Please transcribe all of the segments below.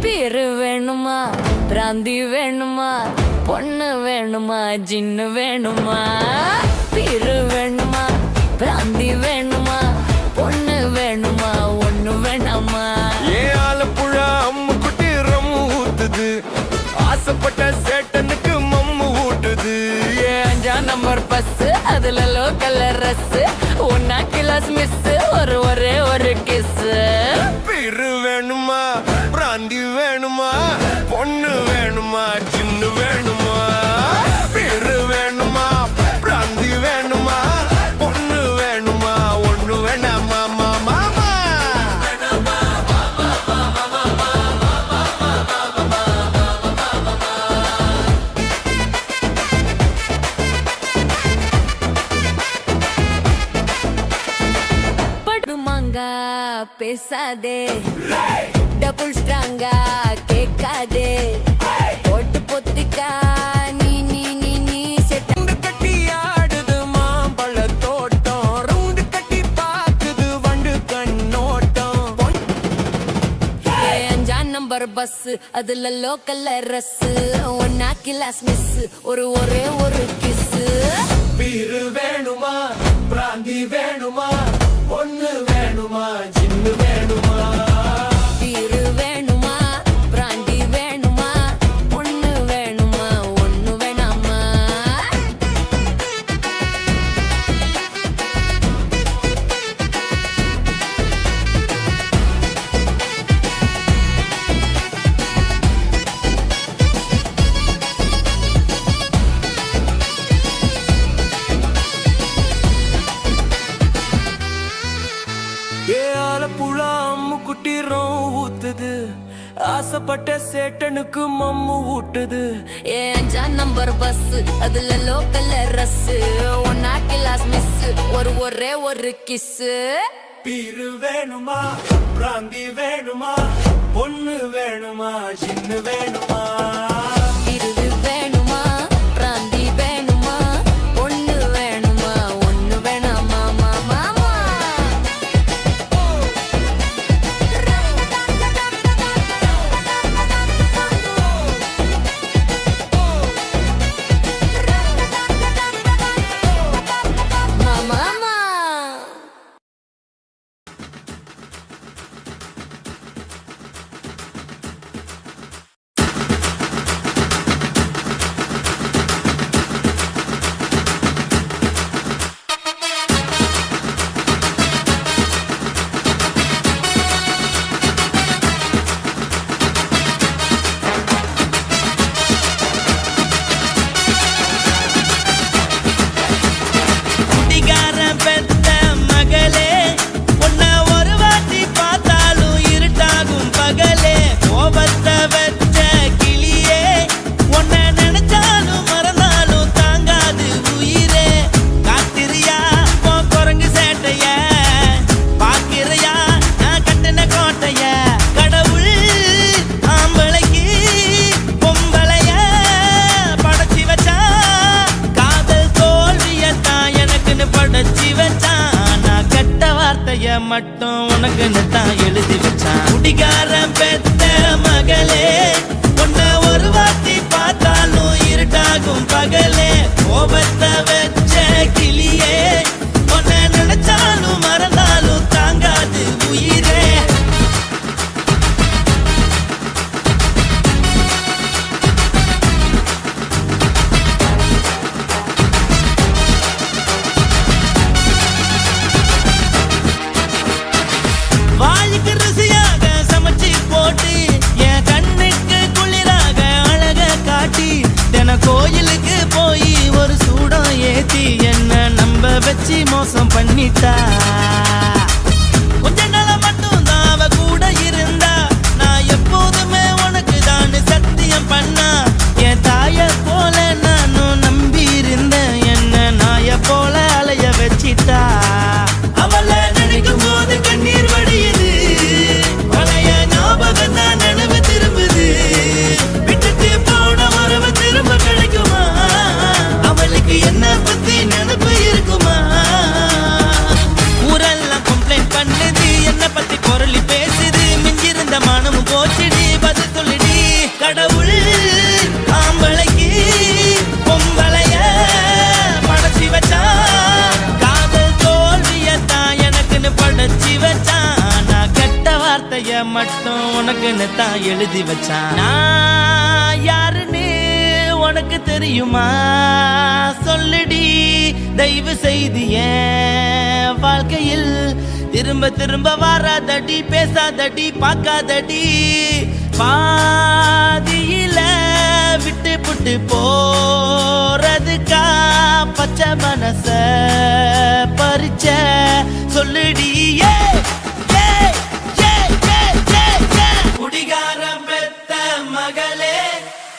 பேரு வேணுமா, பிராந்தி வேணுமா, பொண்ணு வேணுமா, ஜின்னு வேணுமா? பேரு வேணுமா, பிராந்தி வேணுமா, பொண்ணு வேணுமா, ஒண்ணு வேணாமா? ஏன் ஆலப்புழா அம்மு குட்டி ரம்மு ஊத்துது, ஆசைப்பட்ட சேட்டனுக்கு மம்மு ஊட்டுது. ஏன் 5ஆம் நம்பர் பஸ், அதுல லோக்கல் ரஸ், ஒன்னா கிளாஸ் மிஸ், ஒரே ஒரு கிஸ். பேரு வேணுமா, பிராந்தி வேணுமா, பொண்ணு வேணுமா, சின்ன வேணுமா? பேரு வேணுமா, பிராந்தி வேணுமா, பொண்ணு வேணுமா, ஒண்ணு வேணாமா? மாமா படுமாங்கா பேசாதே, டபுள் ஸ்ட்ராங்கா கேட்காதே, போட்டு பொத்திக்கா நீ நீ நீ நீ செட்ட கட்டி ஆடுது மாம்பழ தோட்டம், ரவுண்டு கட்டி பாக்குது வண்டு கண்ணோட்டம். 5ஆம் நம்பர் பஸ், அதுல லோக்கல் ரஸ், ஒன்னா கிளாஸ் மிஸ், ஒரே ஒரு கிஸ். பேரு வேணுமா, பிராந்தி வேணுமா, பொண்ணு வேணுமா, சின்ன வேணுமா? பேரு வேணுமா, பிராந்தி வேணுமா, பொண்ணு வேணுமா, ஒண்ணு வேணாமா? ஏ ஆலப்புழா அம்மு குட்டி ரம் ஊத்துது, ஆசைப்பட்ட சேட்டனுக்கு மம்மு ஊட்டுது. 5ஆம் நம்பர் பஸ், அதுல லோக்கல் ரஸ், ஒன்னா கிளாஸ் மிஸ், ஒரே ஒரு கிஸ். பேரு வேணுமா, பிராந்தி வேணுமா, பொண்ணு வேணுமா, சின்ன வேணுமா? இருது வேணுமா, பிராந்தி வேணுமா, பொண்ணு வேணுமா, ஒண்ணு வேணாமா? மாமா மாமா குடிகாரன் பெத்த மகளே, உன்னை ஒரு வாட்டி பார்த்தாலும் இருட்டாகும் பகலே. கோபத்தை வச்ச கிளியே, உன்னை நினைச்சாலும் மறந்தாலும் தாங்காது உயிரே. காத்திரியா உன் குரங்கு சேட்டைய, பாக்கிறையா நான் கட்டின கோட்டைய. கடவுள் ஆம்பளைக்கு பொம்பளைய படைச்சி வச்சா, காதல் தோல்வியத்தான் எனக்குன்னு படைச்சி வச்சான். நான் கெட்ட வார்த்தைய மட்டும் உனக்குன்னு தான் எழுதி வச்சான். குடிகாரன் பெத்த மகளே, உன்னை ஒரு வாட்டி பார்த்தாலும் இருட்டாகும் பகலே. கோபத்தை வச்ச கிளியே, உன்னை நினைச்சாலும் மறந்தாலும் தாங்காது உயிரே. வாய்க்கு ருசியாக சமைச்சு போட்டு போச்சுடி பதில் சொல்லுடி கடவுள் ஆம்பளைக்கு பொம்பளைய படைச்சி வச்சான் காதல் தோல்வியத்தான் எனக்குன்னு படைச்சி வச்சான் நான் கெட்ட வார்த்தைய மட்டும் உனக்குன்னு தான் எழுதி வச்சான் நான் யாருன்னு உனக்கு தெரியுமா சொல்லுடி தயவு செய்து என் வாழ்க்கையில் திரும்ப திரும்ப வராதடி பேசாதடி பார்க்காதடி பாதியில விட்டு புட்டு போறதுக்கா பச்சை மனச பறிச்ச சொல்லுடி குடிகாரம் பெத்த மகளே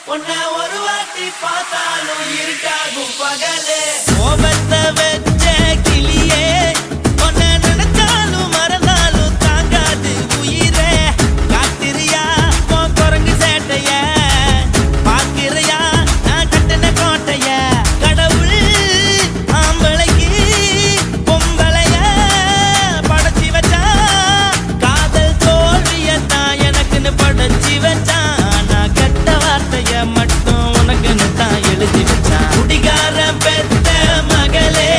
உன்னை ஒரு வாட்டி பார்த்தாலும் இருட்டாகும் பகலே கோபத்தை வச்ச கிளியே உன்னை நினைச்சாலும் மறந்தாலும் தாங்காது உயிரே காத்திரியா உன் குரங்கு சேட்டைய பாக்கிறையா நான் கட்டின கோட்டைய கடவுள் ஆம்பளைக்கு பொம்பளைய படைச்சி வச்சா காதல் தோல்வியத்தான் எனக்குன்னு படைச்சி வச்சான் நான் கெட்ட வார்த்தைய மட்டும் உனக்குன்னு தான் எழுதி வச்சான் குடிகாரம் பெத்த மகளே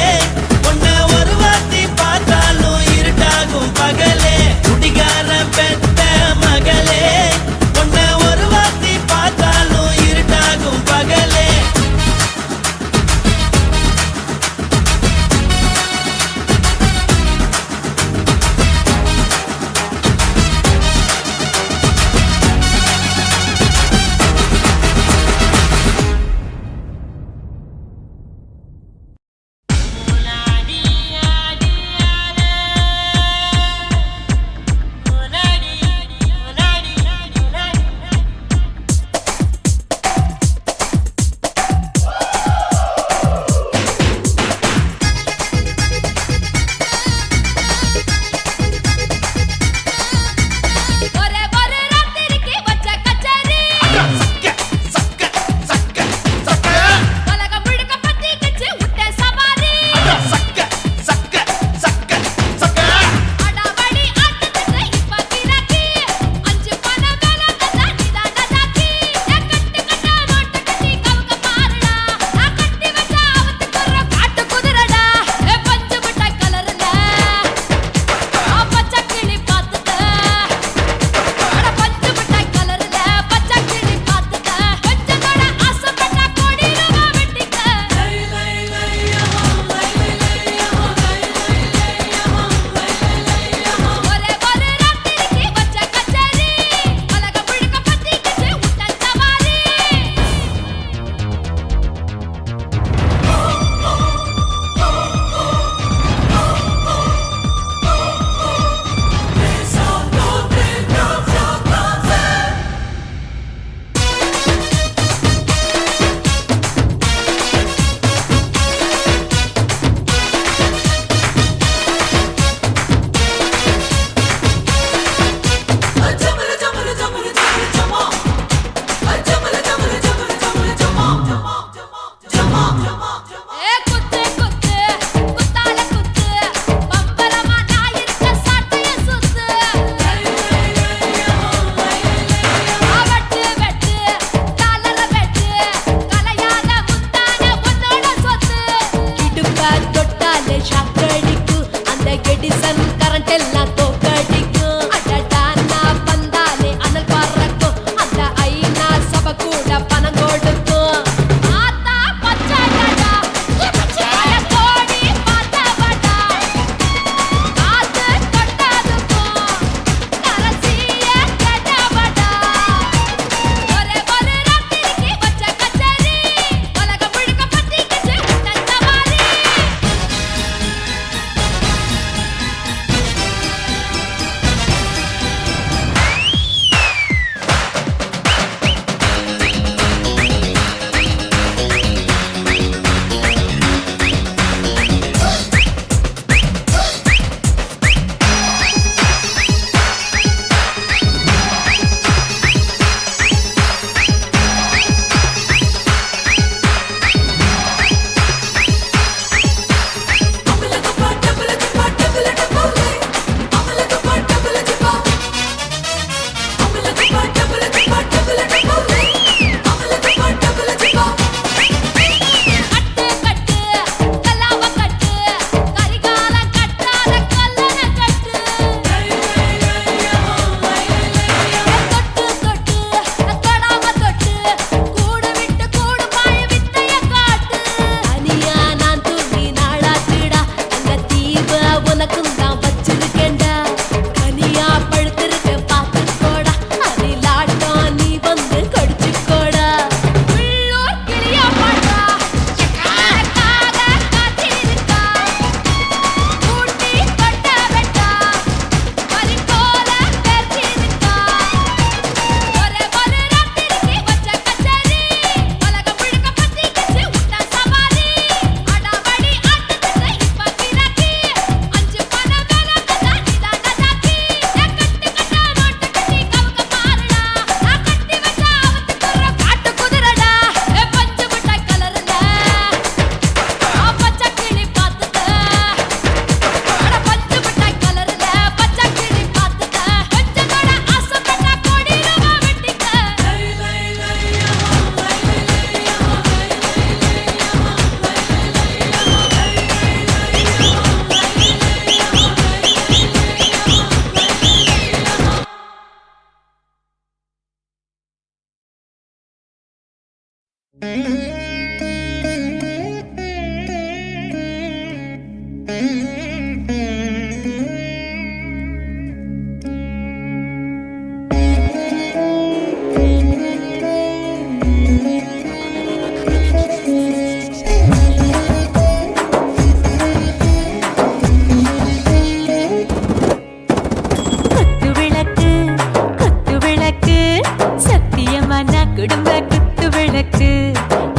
குடும்ப குத்து விளக்கு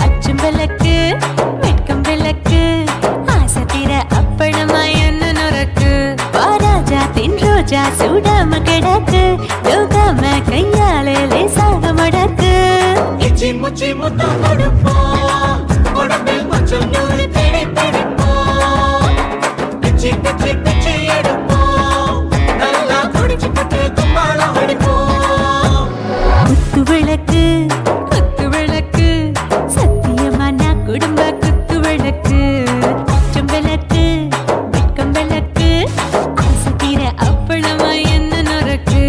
அச்சும் விளக்கு வெட்கம் விளக்கு ஆசை தீர அப்பளமா என்ன நுறக்கு வாராஜா தின் ரோஜா சூடாம கிடக்கு யோகாம கையாலே லேசாக மடக்கு இச்சி முச்சி முத்தம் கொடுப்போம் உடம்பில் மச்சம் நூறு தேடி பிடிப்போம் பிச்சி பிச்சி பிச்சி எடுப்போம் நல்லா குடிச்சு பட்டு கும்பாளம் அடிப்போம் குத்து விளக்கு குத்து விளக்கு சத்தியமான குடும்ப குத்து விளக்கு அச்சம் விளக்கு வெட்கம் விளக்கு ஆசை தீர அப்பளமா என்ன நுறக்கு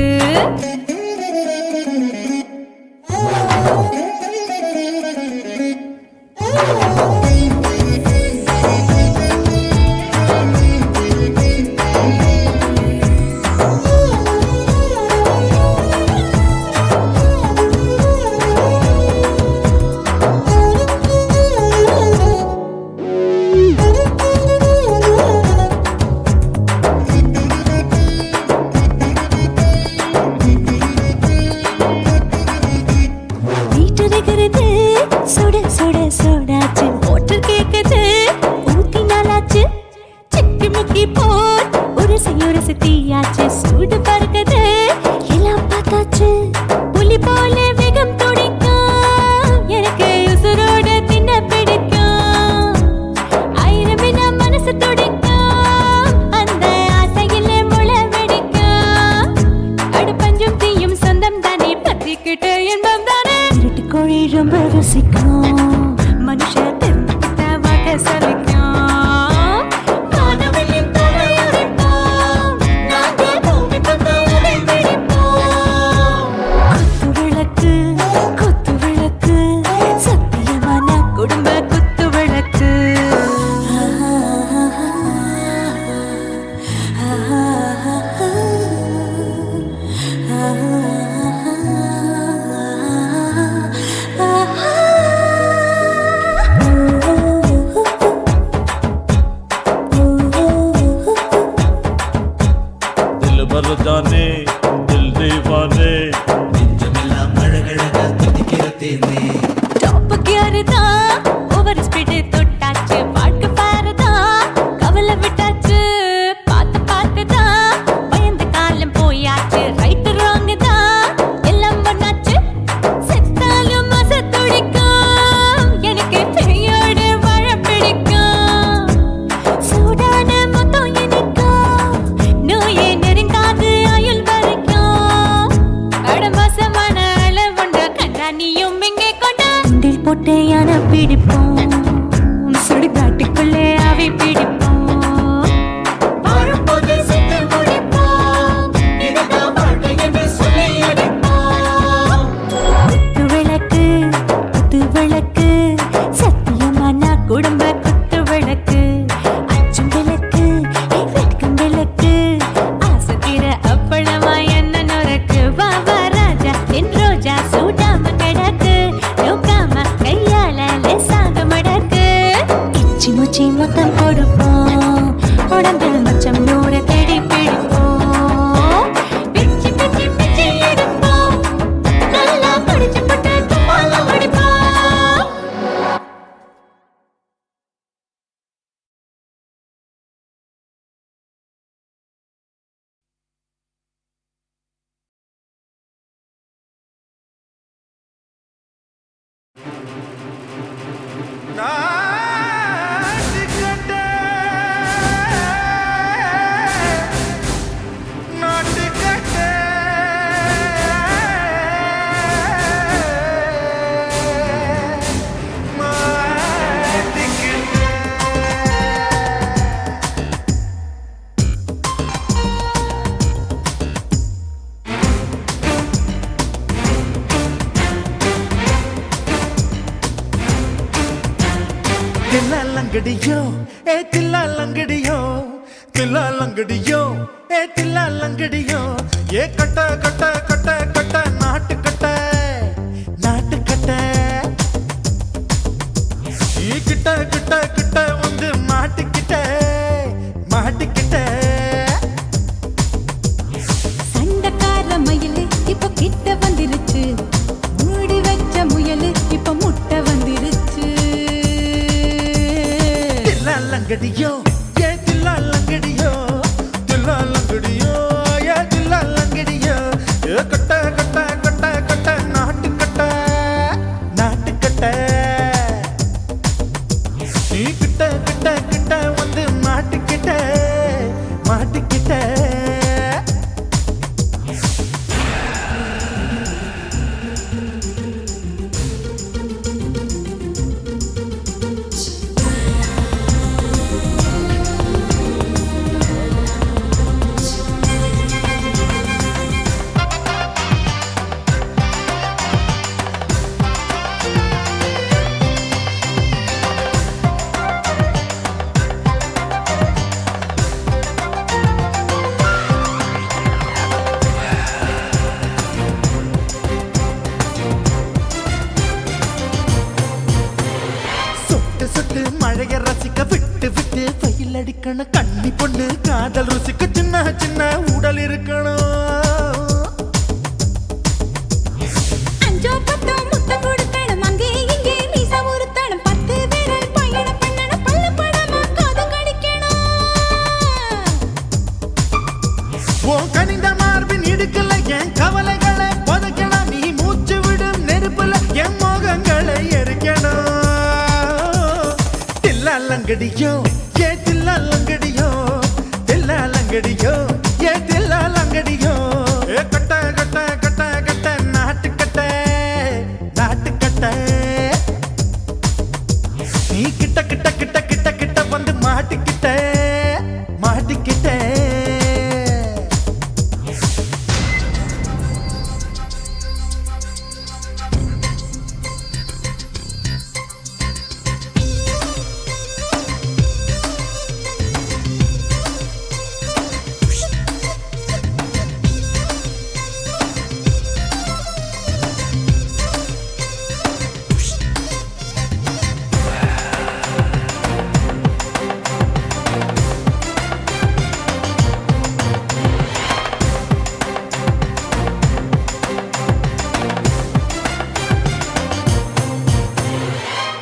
சுட சுட சுடாச்சு மோட்டர் கேக்குது ஊத்தி நாளாச்சு சிக்கி முக்கி போல் உரசி தீயாச்சு சூடு பறக்குது எல்லாம் பார்த்தாச்சு புலி போல வேகம் துடிக்கும் எனக்கு உசுரோட தின்ன பிடிக்கும் ஆயிரமினா மனசு துடிக்கும் அந்த ஆசையில முளை வெடிக்கும் அடு பஞ்சும் தீயும் சொந்தம் தானே பத்திக்கிட்டு இன்பம் தானே இருட்டு கோழி ரொம்ப ருசிக்கும் மனுஷ தெரிஞ்சுக்கிட்ட வாக்க சலிக்கும் வானவெளியும் தலையுரைப்போம் நாங்கள் பூமி பந்த உரை வெடிப்போம் குத்து விளக்கு சத்தியமான குடும்ப குத்து விளக்கு जाने दिल दीवाने நெஞ்சமெல்லாம் அழகழகா துடிக்கிற தேனே டாப் கியர் தான் ஓவர் ஸ்பீட் தொட்டாச்சு வாழ்க்கை பாரு தான் கவலை விட்டாச்சு பார்த்து தான் பயந்து காலம் போயாச்சு ரைட் ராங் தான் எல்லாம் பண்ணாச்சு செத்தாலும் மச துடிக்கும் எனக்கு பெரியோடு வாழ பிடிக்கும் சூடான மொத்தம் எனக்கும் நோயே நெருங்காது ஆயுள் வரைக்கும் அடமாசமான அளவுண்ட கண்ணானியும் இங்கே கொண்ட உண்டில் போட்டு யானை பிடிப்போம் சுடுகாட்டுக்குள்ளே அவை பிடிப்போம் வாழும்போது செத்து முடிப்போம் இதுதான் வாழ்க்கை என்று சொல்லி அடிப்போம் குத்து விளக்கு சத்தியமான குடும்ப குத்து விளக்கு அச்சும் விளக்கு வெட்கம் விளக்கு ஆசை தீர அப்பளமா என்ன நுறக்கு வா ராஜா என் ரோஜா சூடாம கிடக்கு யோகாம கையால லேசாக மடக்கு இச்சி முச்சி மொத்தம் கொடுப்போம் உடம்பில் மச்சம் நூறு தேடி பிடிப்போம் பிச்சி பிச்சி பிச்சி எடுப்போம் நல்லா படிச்சு பட்டு கும்பாளம் அடிப்போம் லங்கடியோ ஏ தில்லா லங்கடியோ தில்லா லங்கடியோ ஏ தில்லா லங்கடியோ ஏ கட்ட கட்ட கட்ட கட்ட நாட்டு கட்ட நாட்டு கட்ட ஈ கிட்ட கிட்ட கிட்ட வந்து மாட்டிக்கிட்ட மாட்டிக்கிட்ட சண்டக்கார மயிலு இப்ப கிட்ட வந்துருச்சு மூடி வச்ச முயலு இப்ப முட்டை வந்துருச்சு தில்லா லங்கடியோ ஏ தில்லா லங்கடியோ தில்லா லங்கடியோ ஏ தில்லா லங்கடியோ ஏ கட்ட கட்ட கட்ட கட்ட நாட்டு கட்ட நாட்டு கட்ட நீ கிட்ட கிட்ட கிட்ட வந்து மாட்டிக்கிட்ட மாட்டிக்கிட்ட சொட்டு சொட்டு மழைய ரசிக்க விட்டு விட்டு வெயில் அடிக்கணும் கண்ணி பொண்ணு காதல் ருசிக்க சின்ன சின்ன உடல் இருக்கணும் அஞ்சோ பத்தோ முட்டை கொடுக்கணும் அங்கே இங்கே மீச உருத்தணும் 10 விரல் பயணம் பண்ணணும் பல்ல படமா காது கடிக்கணும் உன் கனிந்த மார்பின் இடுக்கல என் கவலைகளை புதைக்கணும் நீ மூச்சு விடும் நெருப்புல என் மோகங்களை எரிக்கணும் தில்லா லங்கடியோ ஏ தில்லா லங்கடியோ தில்லா லங்கடியோ ஏ தில்லா லங்கடியோ ஏ கட்ட கட்ட கட்ட கட்ட நாட்டு கட்ட நாட்டு கட்ட நீ கிட்ட கிட்ட கிட்ட கிட்ட கிட்ட வந்து மாட்டிக்கிட்ட மாட்டிக்கிட்ட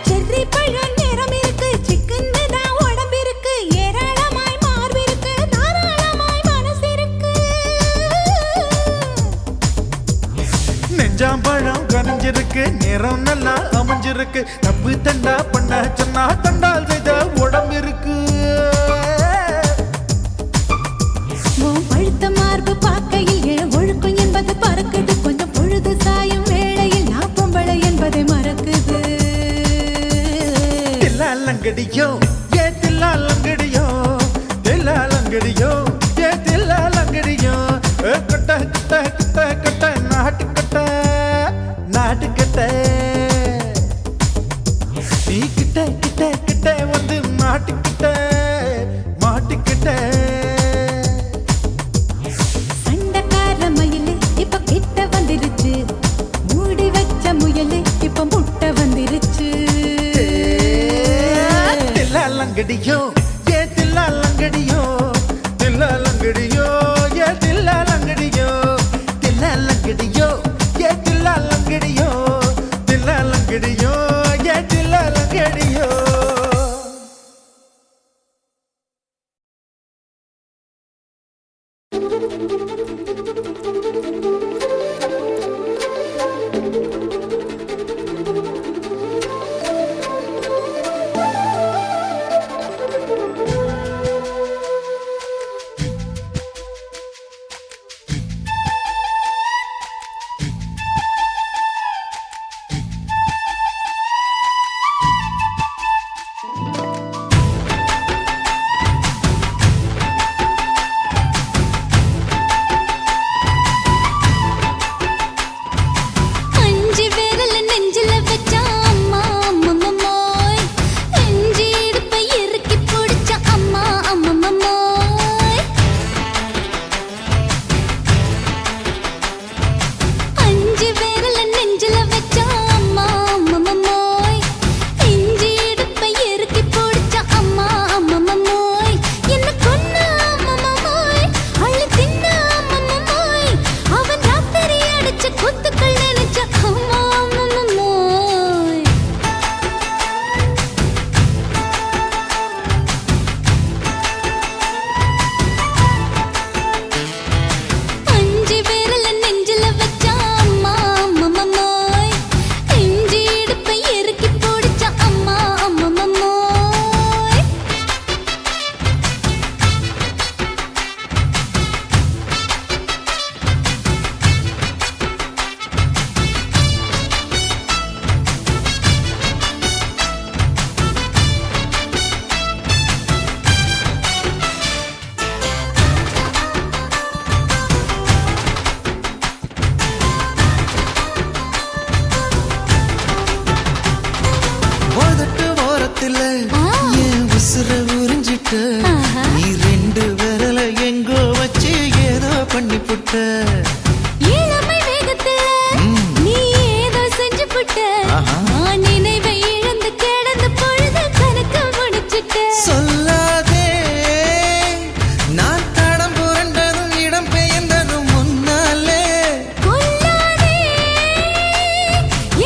செர்ரி பழம் நிறம் இருக்கு சிக்கன்னு தான் உடம்பு இருக்கு ஏராளமாய் மார்பு இருக்கு தாராளமாய் மனசு இருக்கு நெஞ்சாம்பழம் கனிஞ்சிருக்கு நிறம் நல்லா அமைஞ்சிருக்கு தப்பு தண்டா பண்ண சொன்னா தண்டால் செய்த உடம்பு இருக்கு உன் பழுத்த மார்பு பார்க்கையில் என் ஒழுக்கம் என்பது பறக்குது கொஞ்சம் பொழுது சாயும் வேளையில் நான் பொம்பளை என்பதை மறக்குது தில்லா லங்கடியோ ஏ தில்லா லங்கடியோ தில்லா லங்கடியோ ஏ தில்லா லங்கடியோ ஏ கட்ட கட்ட கட்ட கட்ட நாட்டு கட்ட நாட்டு கட்ட நீ கிட்ட கிட்ட கிட்ட வந்து மாட்டிக்கிட்ட மாட்டிக்கிட்ட சண்டக்கார மயிலு இப்ப கிட்ட வந்துருச்சு மூடி வச்ச முயலு இப்ப முட்டை வந்துருச்சு தில்லா லங்கடியோ ஏ தில்லா லங்கடியோ தில்லா லங்கடியோ ஏ தில்லா லங்கடியோ தில்லா லங்கடியோ ஏ தில்லா லங்கடியோ தில்லா லங்கடியோ ஏ தில்லா லங்கடியோ புட்ட நீ ரெண்டு விரல எங்கோ வச்சு ஏதோ பண்ணி புட்ட இளமை வேகத்துல நீ ஏதோ செஞ்சு புட்ட நான் நினைவை இழந்து கிடந்து பொழுது கணக்கு முடிச்சிட்ட சொல்லாதே நான் தடம் புரண்டதும் இடம் பெயர்ந்ததும் முன்னாலே கொல்லாதே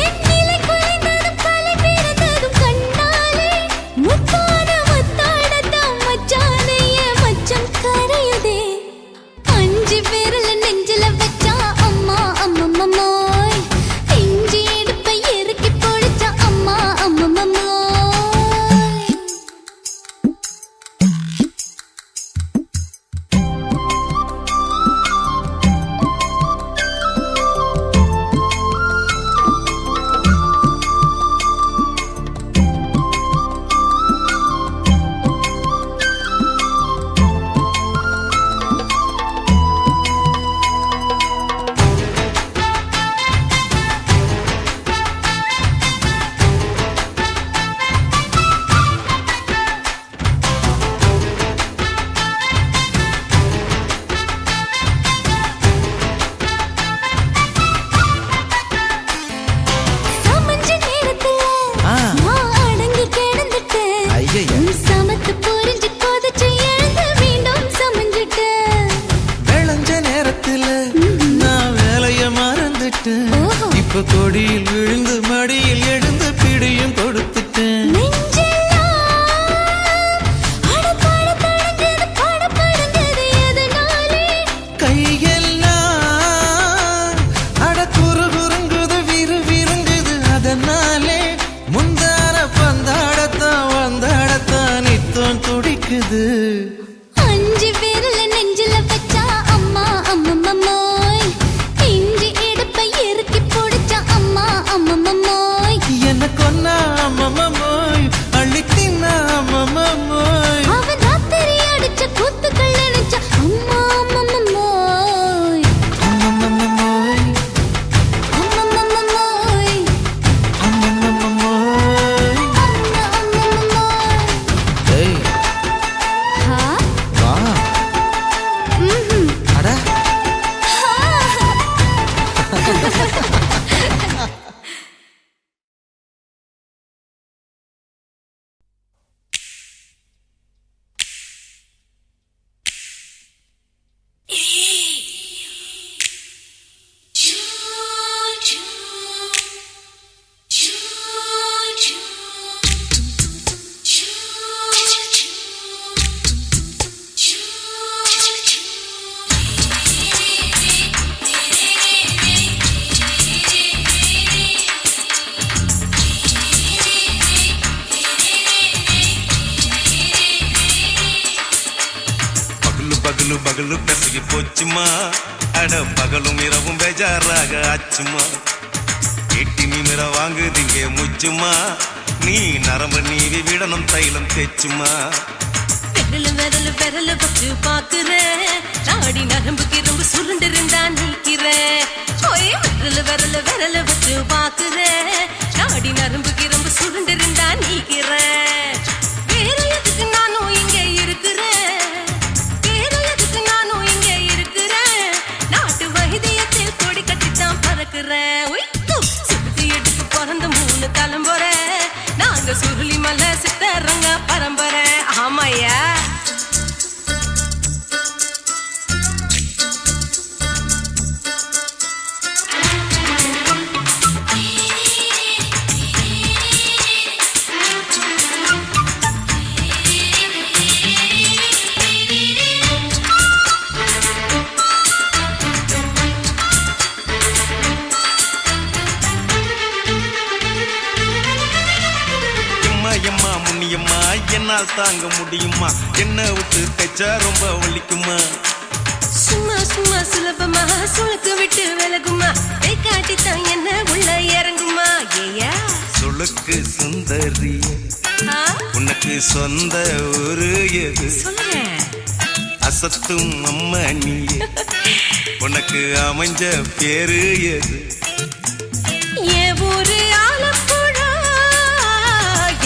என் நிலை குறைந்ததும் பல பிறந்ததும் கண்ணாலே முத்தான முத்தாடத்தான் மச்சானைய மச்சம் கரையுதே அஞ்சு விரல நெஞ்சில வச்சா அம்மா அம்மம்மோய் இஞ்சி இடுப்பை இறுக்கி பொழிச்சா அம்மா அம்மம்மோய் சமஞ்ச நேரத்துல நான் அடங்கி கிடந்துட்டேன் ஐயைய. உன் சமத்து புரிஞ்சு கொதிச்சு எழுந்து மீண்டும் சமஞ்சிட்டேன் விளைஞ்ச நேரத்துல நான் வேலைய மறந்துட்டேன் ஓஹோ. இப்ப கொடியில் விழுந்து மடியில் எழுந்து பிடியும் கொடுத்துட்டேன் நெஞ்செல்லாம் அடப்பாட தடஞ்சது படபடந்தது எதனாலே கையெல்லாம் அட குறு குறுங்குது விறு விருங்குது அதனாலே முந்தார பந்தாடத்தான் வந்தாடத்தான் நித்தம் துடிக்குது அஞ்சு விரல நெஞ்சில வச்சா அம்மா அம்மம்மோய் இஞ்சி இடுப்பை இறுக்கி பொடிச்சா அம்மா அம்மம்மோய் என்ன கொன்னா அம்மம்மோய் அள்ளித்தின்னா அம்மம்மோய் அவன் ராத்திரி அடிச்ச கூத்துக்கள் நினைச்சா அம்மா அம்மம்மோய் அம்மம்மோய் அம்மம்மோய் அம்மம்மோய் அம்மா அம்மம்மோய் ஏய் ஹா வா ம்ஹும் அட பகலு பகலு பகலு பெசகி போச்சுமா அட பகலும் இரவும் பேஜாராக ஆச்சுமா எட்டி நிமிர வாங்குதிங்க முச்சுமா நீ நரம்பு நீவி விடணும் தைலம் தேச்சுமா விரல விரல வச்சு பாக்குறேன் நாடி நரம்பு கிரம்பு சுருண்டு இருந்தா நீக்கிறேன் விரல விரல வச்சு பாக்குறேன் நாடி நரம்பு கிரம்பு சுருண்டு இருந்தா நீக்கிறேன் வேற எதுக்கு நானும் இங்க இருக்கிறேன் வேற எதுக்கு நானும் இங்க இருக்கிறேன் நாட்டு வைத்தியத்தில் கொடி கட்டித்தான் பறக்கிறேன் சுத்தி எடுத்து பிறந்த 3 தலைமுறை நாங்க சுருளி மலை சித்தரங்க பரம்பரை ஆமாயா எம்மா முன்னியம்மா என்னால் தாங்க முடியுமா என்ன விட்டு தைச்சா ரொம்ப வலிக்குமா சும்மா சும்மா சுலபமா சுளுக்கு விட்டு விலகுமா கை காட்டித்தான் என்ன உள்ள இறங்குமா ஏயா சுளுக்கு சுந்தரி உனக்கு சொந்த ஊரு எது சொல்றேன் அசத்தும் அம்மா நீ உனக்கு அமைஞ்ச பேரு எது என் ஊரு ஆலப்புழா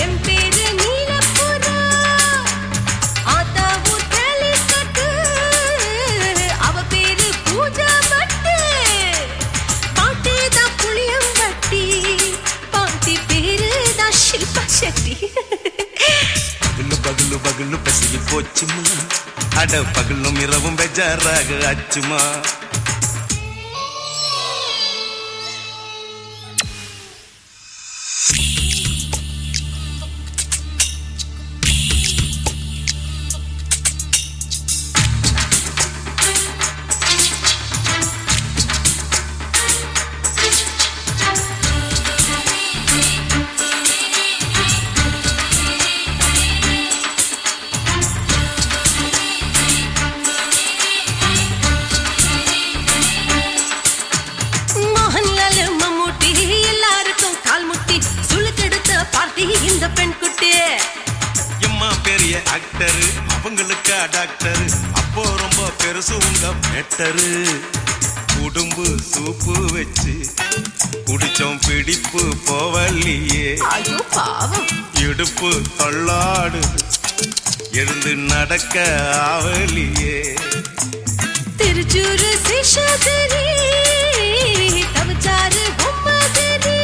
என் பேரு நீலப்புறா பகலு பசிக்கு போச்சுமா அட பகலும் இரவும் பெஜாராக ஆச்சுமா ஆக்டர் அவங்களுக்கா டாக்டர் அப்போ ரொம்ப பெருசு உங்க மேட்டரு குடும்பு சூப்பு வச்சு குடிச்சோம் பிடிப்பு போவல்லையே இடுப்பு தள்ளாடு எழுந்து நடக்க ஆவலியே திருச்சூரு சிஷாதிரி தவச்சாரு பொம்மாதிரி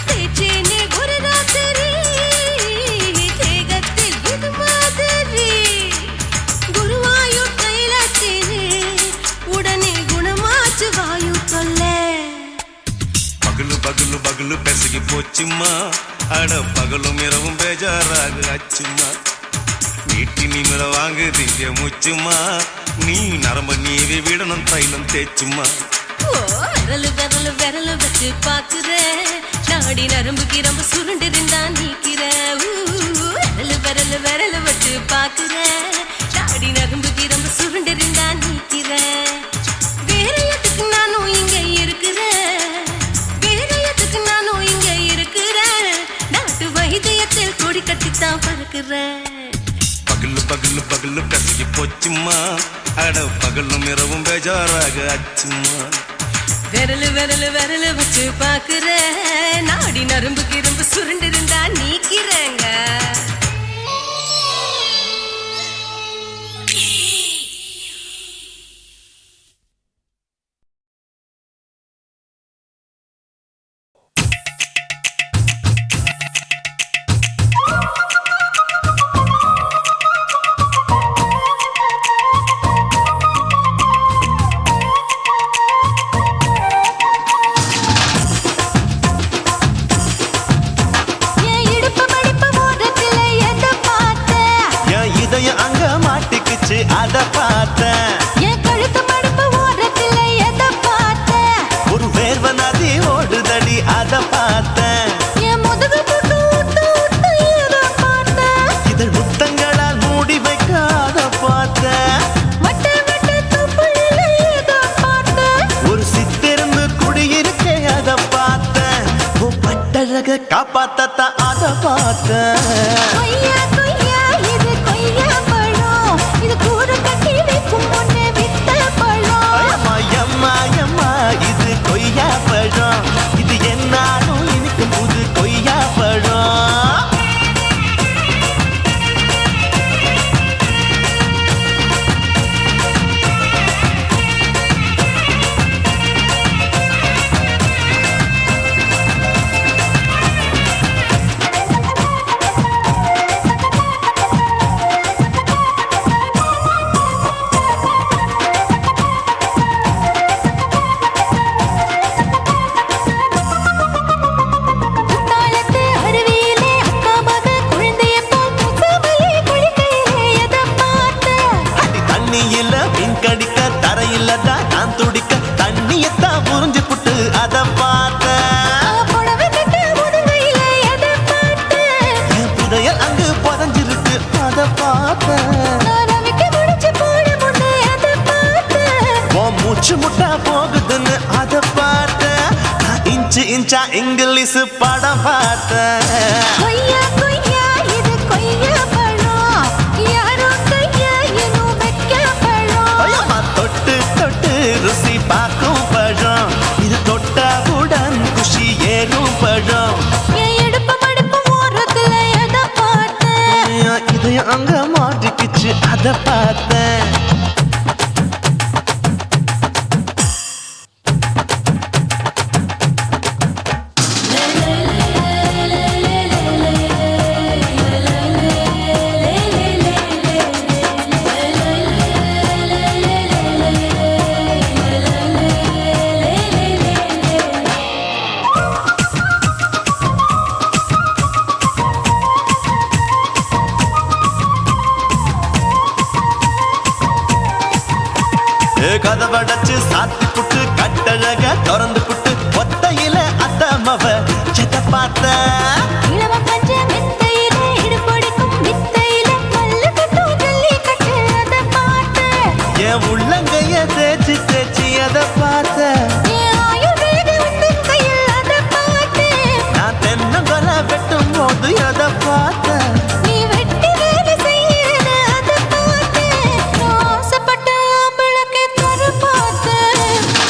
தேச்சேனே ஒரு ராத்திரி தேகத்தில் இது மாதிரி குருவாயூர் கைலாச்சேனே உடனே குணமாச்சு வாயு சொல்ல பகலு பகலு பகலு பெசகி போச்சுமா அட பகலும் இரவும் பேஜாராக ஆச்சுமா நீட்டி நிமிர வாங்குதீங்க முச்சுமா நீ நரம்ப நீவி விடணும் தைலம் தேச்சுமா விரலு விரலு விரலு வச்சு பாக்குற நாடி நரம்பு கிரம்பு சுருண்டு இருந்தா நீக்கிற விரலு விரலு விரலு வச்சு பாக்குற நாடி நரம்பு கிரம்பு சுருண்டு இருந்தா நீக்கிற வேற எதுக்கு நானும் இங்க இருக்கிற வேற எதுக்கு நானும் இங்க இருக்கிற நாட்டு வைத்தியத்தில் கொடி கட்டித்தான் பறக்குற பகலு பகலு பகலு கசகி போச்சுமா அட பகலும் இரவும் பேஜாராக ஆச்சுமா விரலு விரலு விரலு வச்சு பாக்குற நாடி நரம்பு கிரம்பு சுருண்டு இருந்தா நீக்கிறேங்க அத பார்த்தேன் என் கழுத்து மடுப்பு ஓரத்தில் எத பார்த்தேன் ஒரு வேர்வ நதி ஓடுதடி அத பார்த்தேன் என் முதுகு புட்டு ஊத்து ஊத்து எத பார்த்தேன் இதழ் முத்தங்களால் மூடி வைக்க அத பார்த்தேன் வட்ட வட்ட துப்புல எத பார்த்தேன் ஒரு சித்திருந்து குடியிருக்க அத பார்த்தேன் பட்டழக காப்பாத்தத்தான் அத பார்த்தேன் கொய்யா கொய்யா இது கொய்யா பழம் இது கூறு கட்டி வைக்கும் முன்னே வித்த பழம் அம்மா அம்மா இது கொய்யா பழம் இது என்னாலும் இனிக்கும் புது கொய்யா பழம் முட்டா போகுதுன்னு அத பார்த்தேன் இன்ச்சு இன்ச்சா இங்கிலீஷ் படம் பார்த்தேன் கொய்யா கொய்யா இது கொய்யா பழம் யாரோ கையா இன்னும் வைக்க பழம் தொட்டு தொட்டு ருசி பார்க்கும் பழம் இது தொட்டாவுடன் குஷி ஏறும் பழம் என் இடுப்பு மடுப்பு ஓரத்துல எத பார்த்தேன் இதயம் அங்க மாட்டிக்கிச்சு அத பார்த்தேன் கதவடைச்சு சாத்தி புட்டு கட்டழக திறந்து புட்டு ஒத்தையில அத்தமவ செத்த பார்த்த இளவ பஞ்ச மெத்தையில இடுபடிக்கும் வித்தையில மல்லு கட்டும் ஜல்லி கட்டு அத பார்த்து என் உள்ளங்கைய தேய்ச்சி தேய்ச்சி அத பார்த்த என் ஆயுர்வேத உந்தன் கையில் அத பார்த்து நான் தென்னங்கொலை வெட்டும் போது அத பார்த்த நீ வெட்டி வேலை செய்யறத அத பார்த்து நான் ஆசைப்பட்ட ஆம்பளுக்கு தர பார்த்து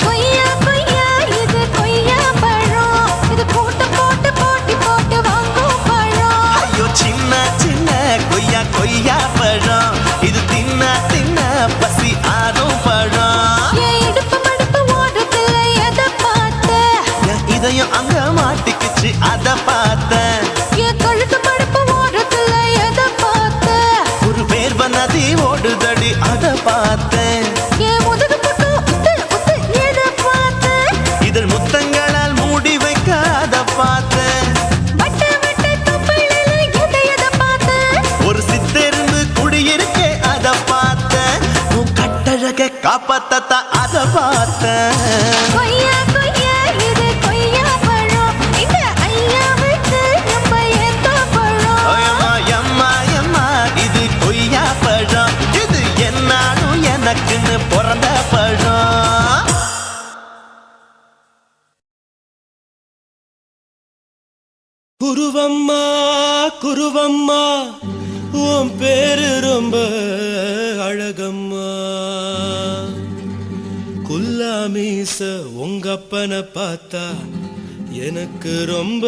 கொய்யா கொய்யா இது கொய்யா பழம் இது போட்டு போட்டு போட்டி போட்டு வாங்கும் பழம் ஐயோ சின்ன சின்ன கொய்யா கொய்யா பழம் இது தின்ன தின்ன பசி ஆறும் பழம் என் இடுப்பு மடுப்பு ஓடுறதுல எதை பார்த்த என் இதயம் அங்க மாட்டிக்கிச்சு அத பார்த்தேன் என் கழுத்து மடுப்பு ஓடுறதுல எதை பார்த்த ஒரு வேர்வ நதி ஓடுதடி அத பார்த்தேன் என் முதுகு புட்டு உத்து உத்து எதை பார்த்த இதழ் முத்தங்களால் மூடி வைக்க அத பார்த்தேன் வட்ட வட்ட தொப்பையில எதை பார்த்த ஒரு சித்தெருந்து குடியிருக்கே அத பார்த்தேன் உன் கட்டழக காப்பாத்தத்த அத பார்த்தேன் கொய்யா கொய்யா இது கொய்யா பழம் இந்த ஐயாவுக்கு நம்ம ஏத்த பழம் அம்மா எம்மா எம்மா இது கொய்யா பழம் இது என்னாலும் எனக்குன்னு பிறந்த பழம் குருவம்மா குருவம்மா உன் பேரு ரொம்ப அழகம்மா குல்லாமீச உங்க அப்பனை பார்த்தா எனக்கு ரொம்ப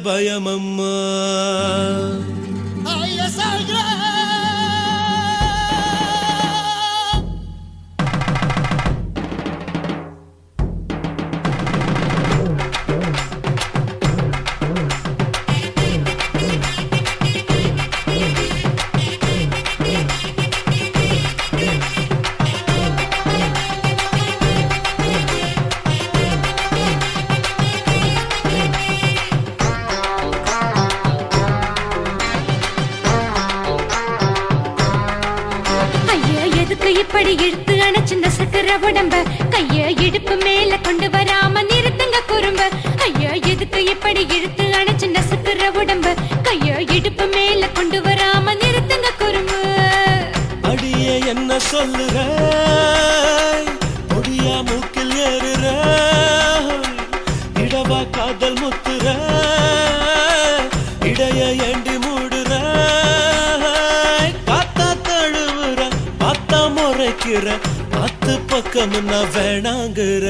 பயமம்மா ஐயா எதுக்கு இப்படி இழுத்து அணைச்சு நசுக்கிற உடம்ப கைய இடுப்பு மேல கொண்டு வராம நிறுத்துங்க குறும்ப ஐயா எதுக்கு இப்படி இழுத்து அணைச்சு நசுக்கிற உடம்ப கைய இடுப்பு மேல கொண்டு வராம நிறுத்துங்க குறும்பு அடியே என்ன சொல்லுற பொடியா மூக்கில் ஏறுற இடவா காதல் முத்துற இடைய ஏண்டி மூடுற காத்தா தழுவுற பார்த்தா முறைக்கிற பத்து பக்கம் நான் வேணாங்குற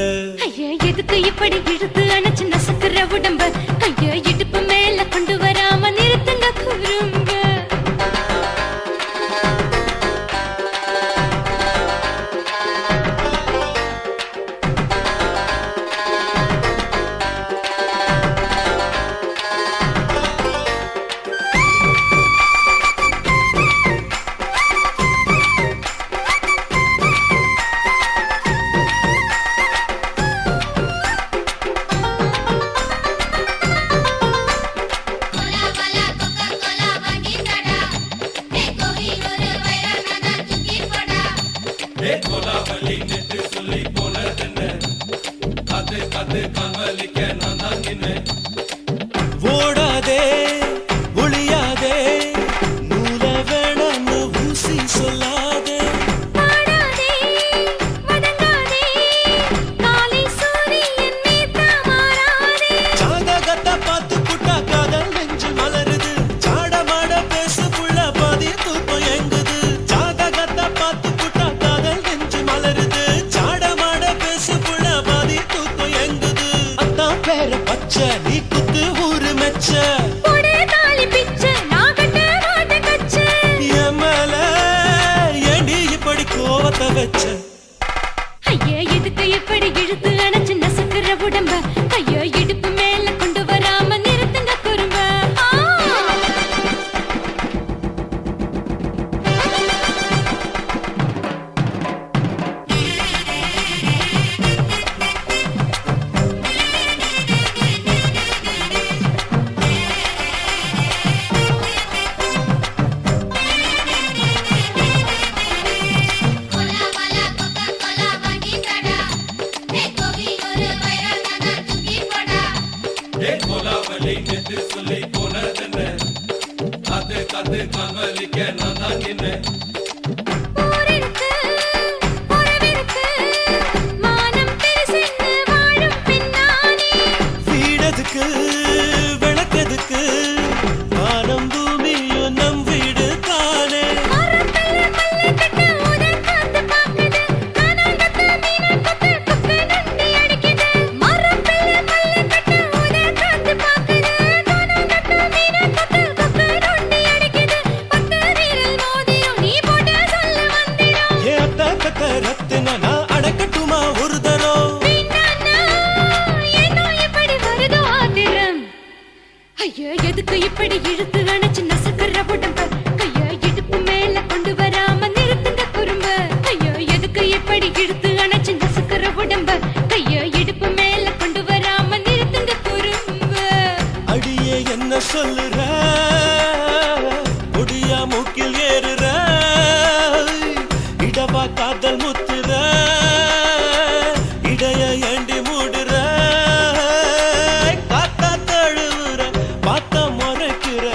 ஐயா எதுக்கு இப்படி இழுத்து அணைச்சு நசுக்கிற உடம்ப கைய இடுப்பு மேல கொண்டு வராம நிறுத்துங்க குறும்ப ஓடாதே ஒளியாதே நூல வேணான்னு ஊசி சொல்லாதே பாடாதே வதங்காதே காலை சூரியன் மீதா மாறாதே ஜாதகத்தை பார்த்து புட்டா காதல் நெஞ்சு மலருது சாட மாட பேசு புள்ள பாதி தூக்கம் எங்குது ஜாதகத்தை பார்த்து புட்டா காதல் நெஞ்சு மலருது சாட மாட பேசு புள்ள பாதி தூக்கம் எங்குது அத்தான் பேர பச்சை நீ குத்து ஊரு மெச்ச போடே தாலி பிச்சை நான் கட்ட மாட்ட கச்சை என் மேல ஏண்டி இப்படி கோவத்தை வச்ச ஐயா எதுக்கு இப்படி இழுத்து அணைச்சு நசுக்கிற உடம்ப கைய இடுப்பு மேல கொண்டு வராம நிறுத்துங்க குறும்ப காதலை நெஞ்சு சொல்லி போனதென்ன காத்து காத்து காமலிக்க நான் தான் நின்ன ஊரிருக்கு உறவிருக்கு மானம் பெருசென்று வாழும் பின்னானே வீடதுக்கு விளக்கதுக்கு வானம் பூமியும் நம் வீடு தானே மரத்துல மல்லி கட்டு உதன் காத்து பாக்குது கானாங்கத்து மீனை கொத்து கொக்கு நண்டி அடிக்குது மரத்துல மல்லி கட்டு உதன் காத்து பாக்குது கானாங்கத்து மீனை கொத்து கொக்கு நண்டி அடிக்குது பத்து வீரல் மோதிரம் நீ போட்டு சொல்ல வந்திரும் ஏ அத்த கத்த ரத்தின நான் அடக்கட்டுமா ஒரு தரம் வீணானா ஏனோ இப்படி வருதோ ஆத்திரம் ஐயோ எதுக்கு இப்படி இழுத்து அணைச்சு நசுக்கிற உடம்ப கைய இடுப்பு மேல கொண்டு வராம நிறுத்துங்க குறும்ப ஐயோ எதுக்கு இப்படி இழுத்து அணைச்சு நசுக்கிற உடம்ப கைய இடுப்பு மேல கொண்டு வராம நிறுத்துங்க குறும்ப அடியே என்ன சொல்லுற முடியா மூக்கில் ஏறுற இடவா காதல் முத்துற இடைய ஏண்டி மூடுற காத்தா தழுவுற பார்த்த முறைக்கிற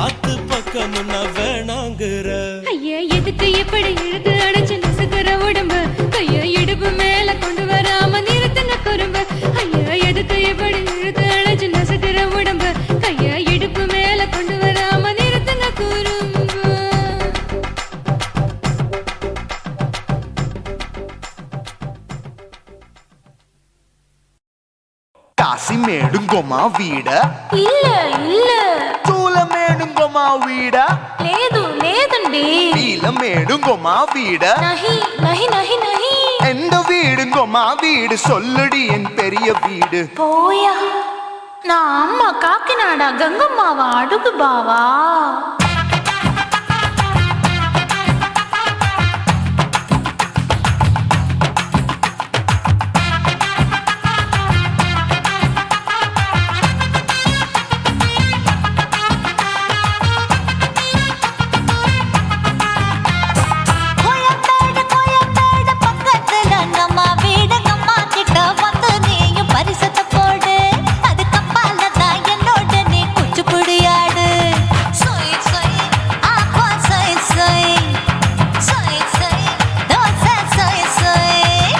ஆத்து பக்கம் நான் வேணாங்குற ஐயா எதுக்கு இப்படி இழுத்து அணைச்சு நசுக்கிற உடம்ப கைய இடுப்பு மேல கொண்டு வராம நிறுத்துங்க குறும்ப ஐயா எதுக்கு இப்படி இழுத்து அணைச்சு நசுக்கிற உடம்ப கைய இடுப்பு மேல கொண்டு வராம நிறுத்துங்க குறும்ப కాశీమేడుంగోమా వీడ இல்ல இல்ல తూలమేడుంగోమా వీడ లేదు లేదండి నీలమేడుంగోమా వీడ நஹி நஹி நஹி நஹி எந்த வீடுங்கோமா வீடு சொல்லுடி என் பெரிய வீடு పోయా నా అమ్మ కాకినాడ గంగమ్మావా అడుగు బావా கோயம்பேடு பக்கத்துல நம்ம வீடு அம்மா கிட்ட வந்து நீயும் பரிசத்தை போடு அது கப்பால தான் என்னோட நீ குச்சிப்புடியாடு சொய் சொய் ஆப்பா சொய் சொய் சொய் சொய் தோசை சொய் சொய்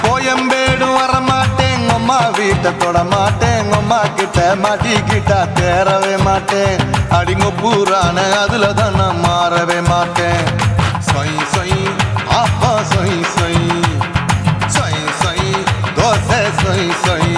கோயம்பேடு வரமாட்டேன் அம்மா வீட்டை தொட மாட்டேன் அம்மா கிட்ட மாட்டிக்கிட்டா தேரவே மாட்டேன் அடிங்க பூரான அதுல தான் நான் மாறவே மாட்டேன் சொய் சொய் அப்பா சொய் சொய் சொய் சொய் தோசை சொய் சொய்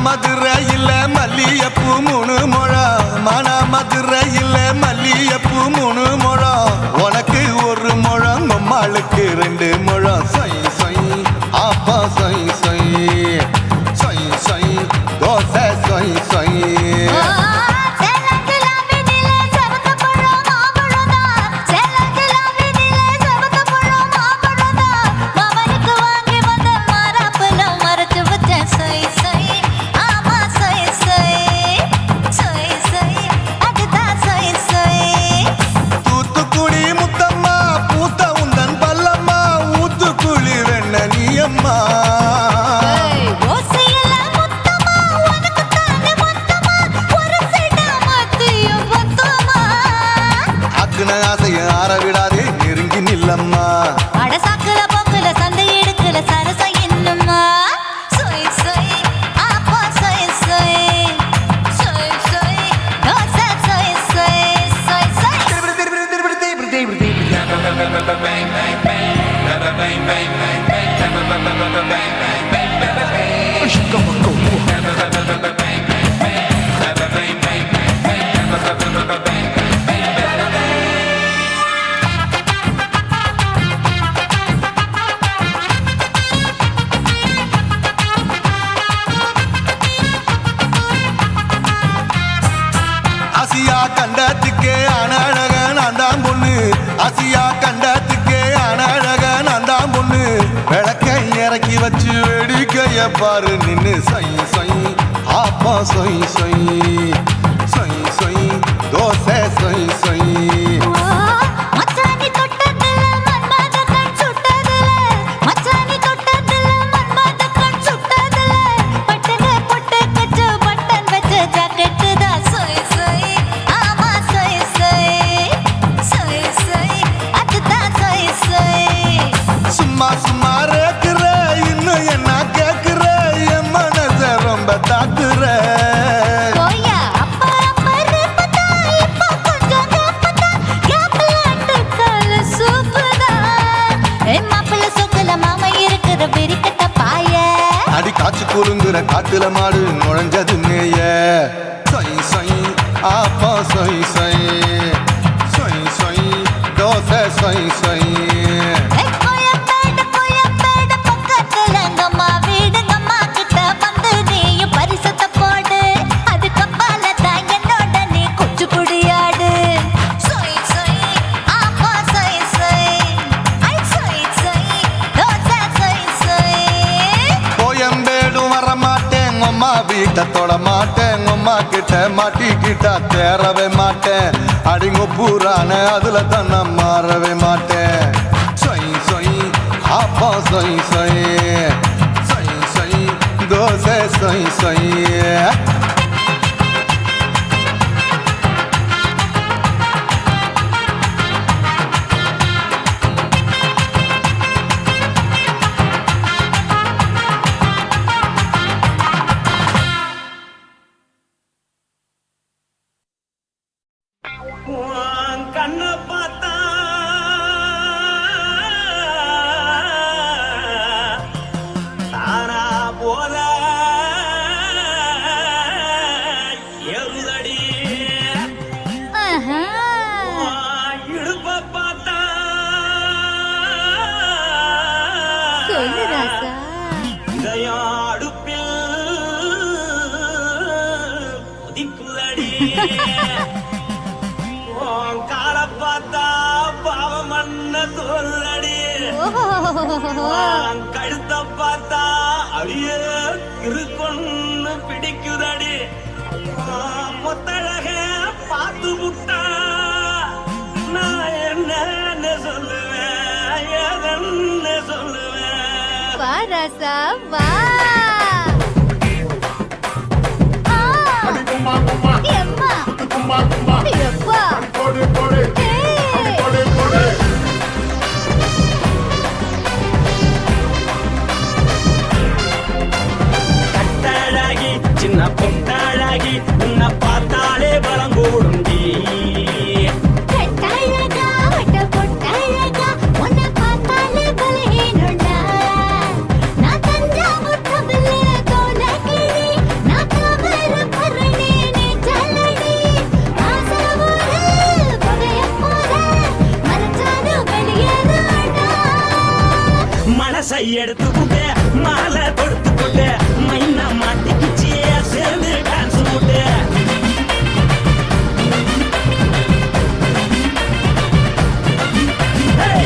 மதுரையில் மல்லியப்பூ 3 முழம் மதுரையில் மல்லியப்பூ 3 முழம் உனக்கு 1 முழம் அம்மாளுக்கு 2 முழம் சொய் சொய் அப்பா சொய் சொய் சொய் சொய் தோசை சொய் சொய் கண்டத்துக்கே அனழக நான் தான் பொண்ணு, ஆசியா கண்டத்துக்கே அனழக நான் தான் பொண்ணு. பாரு நின்னு சொய் சொய் ஆப்பா சொய் சொய் சொய் சொய் தோசை சொய் சொய் மச்சானி தொட்டதுல மன்மத கண் சுட்டதுல மச்சானி தொட்டதுல மன்மத கண் சுட்டதுல பட்டன பொட்டு கச்சு பட்டன் வச்ச ஜாக்கெட் தான் சொய் சொய் ஆமா சொய் சொய் சொய் சொய் அதுதான் சொய் சொய் சும்மா சும்மா ரேக்குற இன்னும் என்ன கேக்குற என் மனச ரொம்ப தாக்குற போயா அப்பா அப்பா ரப்பதா இப்ப கொஞ்சம் ரப்பதா கேப்லாட்டு கால சூப்பரா மாப்பிள்ள சொக்கல மாமா இருக்கிற பெரிக்கட்ட பாய அடி காய்ச்சி குலுங்குற காட்டுல மாடு நுழைஞ்சது மேய சொய் சொய் ஆப்பா சொய் சொய் சொய் சொய் தோசை சொய் சொய் கோயம்பேடு பக்கத்துல எங்கம்மா வீடு அம்மா கிட்ட வந்து நீயும் பரிசத்தை போடு அது கப்பால தான் என்னோட நீ குச்சி புடியாடு சொய் சொய் ஆப்பா சொய் சொய் ஐ சொய் சொய் தோசை சொய் சொய் கோயம்பேடும் வர மாட்டேன் அம்மா வீட்டை தொட மாட்டேன் அம்மா கிட்ட மாட்டிக்கிட்டா தேரவே மாட்டேன் அடிங்க பூரான அதுல தான் நான் மாறவே மாட்டேன் சொய் சொய் ஆப்பா சொய் சொய் சொய் சொய் தோசை சொய் சொய் கண்ண பார்த்தா தானா போல எருதடி இடுப்ப பார்த்தா சொல்லு ராசா இதயம் அடுப்பில் கொதிக்குதடி கால பார்த்தா பாவம் மண்ண தோல்றடி கழுத்த பார்த்தா அடியே இருக்குன்னு பிடிக்குதடி மொத்தழக பார்த்து விட்டா நான் என்ன சொல்லுவேன் ஏதன்னு சொல்லுவேன் வா ராசா வா எம்மா எப்பா கட்டழகி சின்ன பொட்டழகி உன்னை பார்த்தாலே பலம் கூடுண்டி கட்டழகா வட்ட பொட்டழகா உன்னை பார்த்தாலே பலஹீனண்டா நான் தஞ்சாவூர் கவிலே தோலகிரி நான் கவர பரணி நீ ஜல்லடி ஆசவூரில் புகைய போல மறைச்சாது வெளியேறாடா மனசை எடுத்து புட்டு மாலை கொடுத்து போட்டு மைனா மாட்டிக்கிச்சு சேர்ந்து டான்ஸ் போட்டு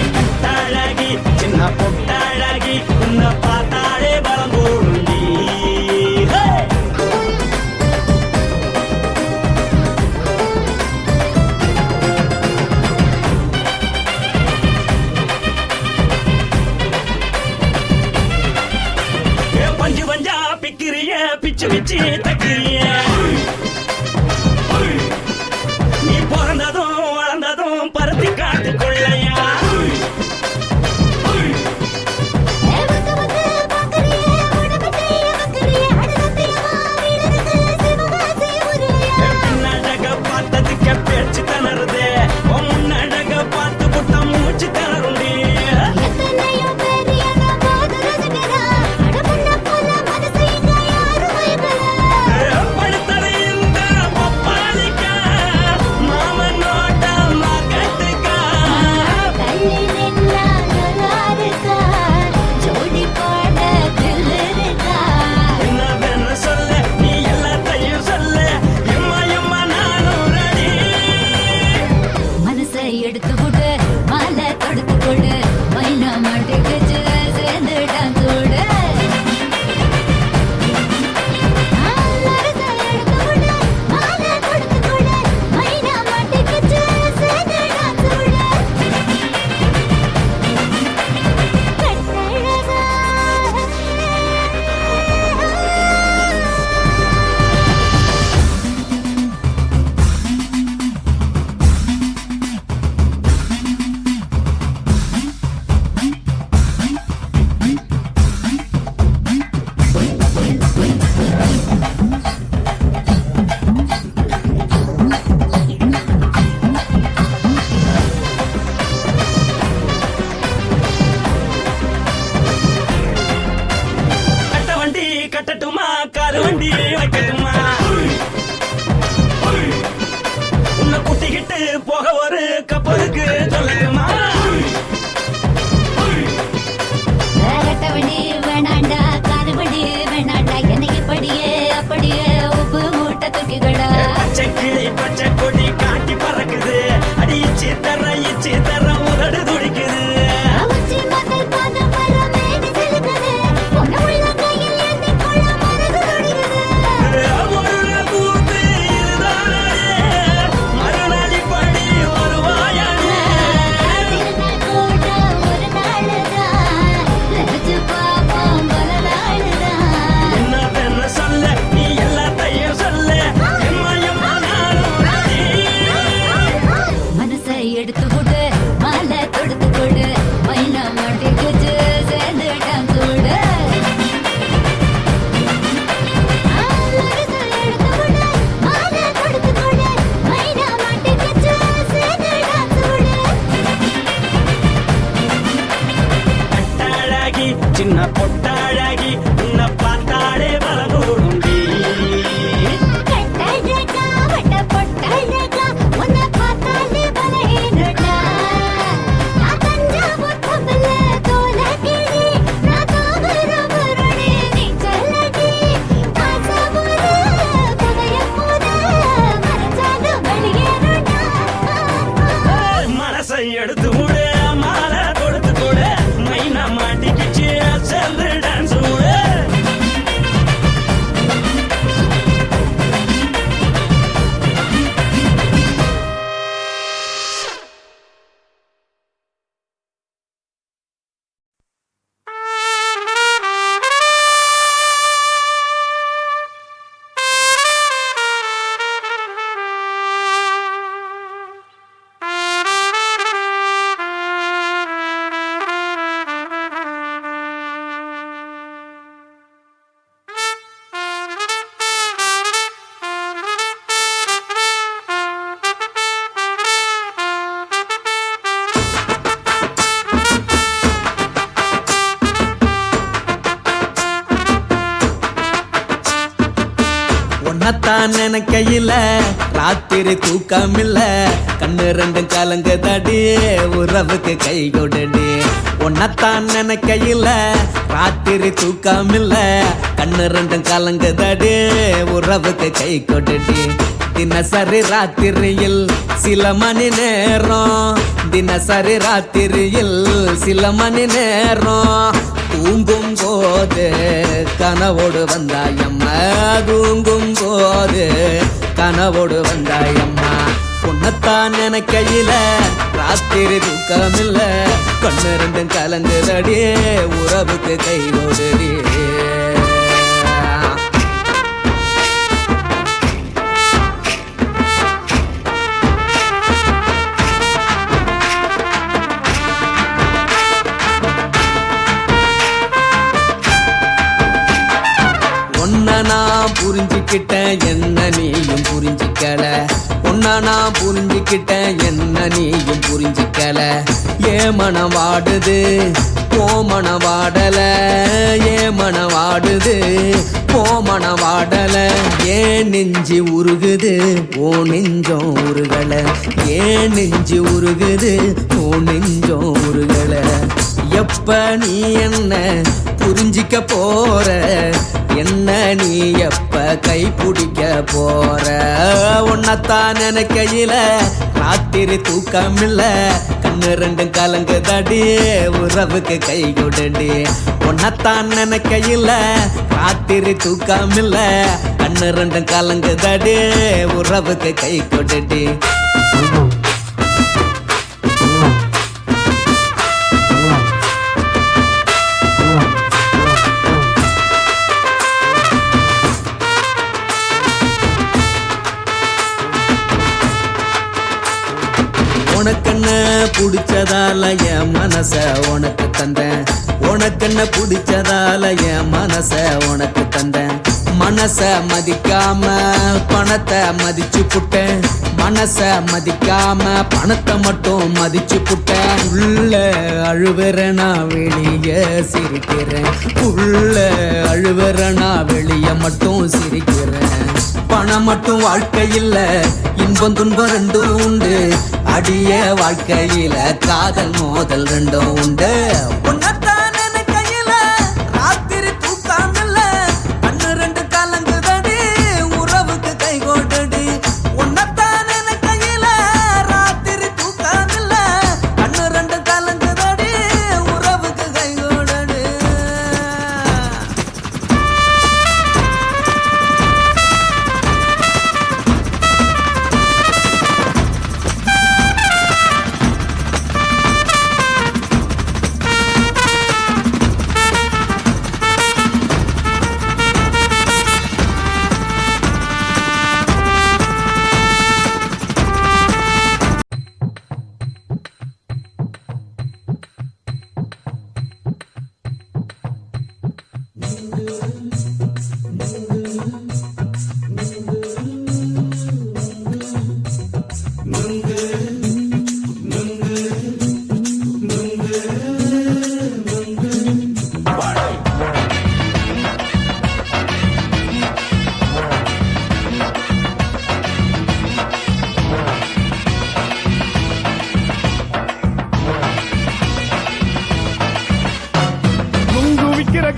கட்டழகி சின்ன பொட்டழகி உன்னை பார்த்தாலே பலம் கூடுண்டி பஞ்சு பஞ்சா பிக்கிறிய பிச்சு பிச்சு தக்கிறிய நீ பிறந்ததும் வளர்ந்ததும் பருத்தி காட்டு கொள்ளையா பின்னழக பார்த்ததுக்கு பேச்சு தளருது முன்னழக பார்த்து புட்ட மூச்சு தளருண்டி எத்தனையோ பெரிய நான் போது ரசிக்கிறா அட புள்ள போல மனசை யாரும் வைக்கல சின்ன பொட்டழகி உன்னை பார்த்தாலே பலகூடுண்டி கட்டழகா வட்ட பொட்டழகா உன்னை பார்த்தாலே பலகீனடா நான் தஞ்சாவூர் கமல தோலகிரி நான் தோகரபுரணி நீ சொல்லடி ஆசைபுர புதையப்புற மறைச்சாலும் வெளியேறடா மனசை எடுத்து விடு மாலை கொடுத்து கொடு மைனா மாட்டிக்கிச்சு சேர்ந்து டான்ஸ் விடு உன்னத்தான் நினைக்கையில ராத்திரி தூக்கமில்ல கண்ணு ரெண்டும் கலங்குதடி உறவுக்கு கை கொடுடி உன்னத்தான் நினைக்கையில ராத்திரி தூக்கமில்ல கண்ணு ரெண்டும் கலங்குதடி உறவுக்கு கை கொடுடி தினசரி ராத்திரியில் சில மணி நேரம் தினசரி ராத்திரியில் சில மணி நேரம் தூங்கும் போது கனவோடு வந்தாயம்மா தூங்கும் போது கனவோடு வந்தாயம்மா உன்னத்தான் நினைக்கையில ராத்திரி தூக்கமில்ல கண்ணு ரெண்டும் கலங்குதடி உறவுக்கு கை ஓடுடி நான் புரிஞ்சுக்கிட்டேன் என்ன நீயும் புரிஞ்சுக்கல உன்ன நான் புரிஞ்சுக்கிட்டேன் என்ன நீயும் புரிஞ்சுக்கல ஏ மனம் வாடுது ஓ மனம் வாடல ஏ மனம் வாடுது ஓ மனம் வாடல ஏன் நெஞ்சு உருகுது ஓ நெஞ்சம் உருகல ஏன் நெஞ்சு உருகுது ஓ நெஞ்சம் உருகல எப்ப நீ என்ன புரிஞ்சிக்க போற என்ன நீ எப்ப கை பிடிக்க போற உன்னத்தான் நினைக்கையில ராத்திரி தூக்கமில்ல கண்ணு ரெண்டும் கலங்குதடி உறவுக்கு கை கொடுடி உன்னத்தான் நினைக்கையில ராத்திரி தூக்கமில்ல கண்ணு ரெண்டும் கலங்குதடி உறவுக்கு கை கொடுடி உனக்கென்ன பிடிச்சதால என் மனச உனக்கு தந்தேன் உனக்கென்ன பிடிச்சதால என் மனச உனக்கு தந்தேன் மனச மதிக்காம பணத்தை மதிச்சு புட்டேன் மனச மதிக்காம பணத்தை மட்டும் மதிச்சு புட்டேன் உள்ள அழுவுற நான் வெளிய சிரிக்கிறேன் உள்ள அழுவுற நான் வெளிய மட்டும் சிரிக்கிறேன் பணம் மட்டும் வாழ்க்கையில் இன்பம் துன்பம் ரெண்டும் உண்டு அடிய வாழ்க்கையில காதல் மோதல் ரெண்டும் உண்டு உன்னத்தான் நினைக்கையில ராத்திரி தூக்கமில்ல கண்ணு ரெண்டு கலங்குதடி உறவுக்கு கை கோட்டடி உன்னத்தான் நினைக்கையில ராத்திரி தூக்கமில்ல கண்ணு ரெண்டு கலங்குதடி உறவுக்கு கை கோட்டடி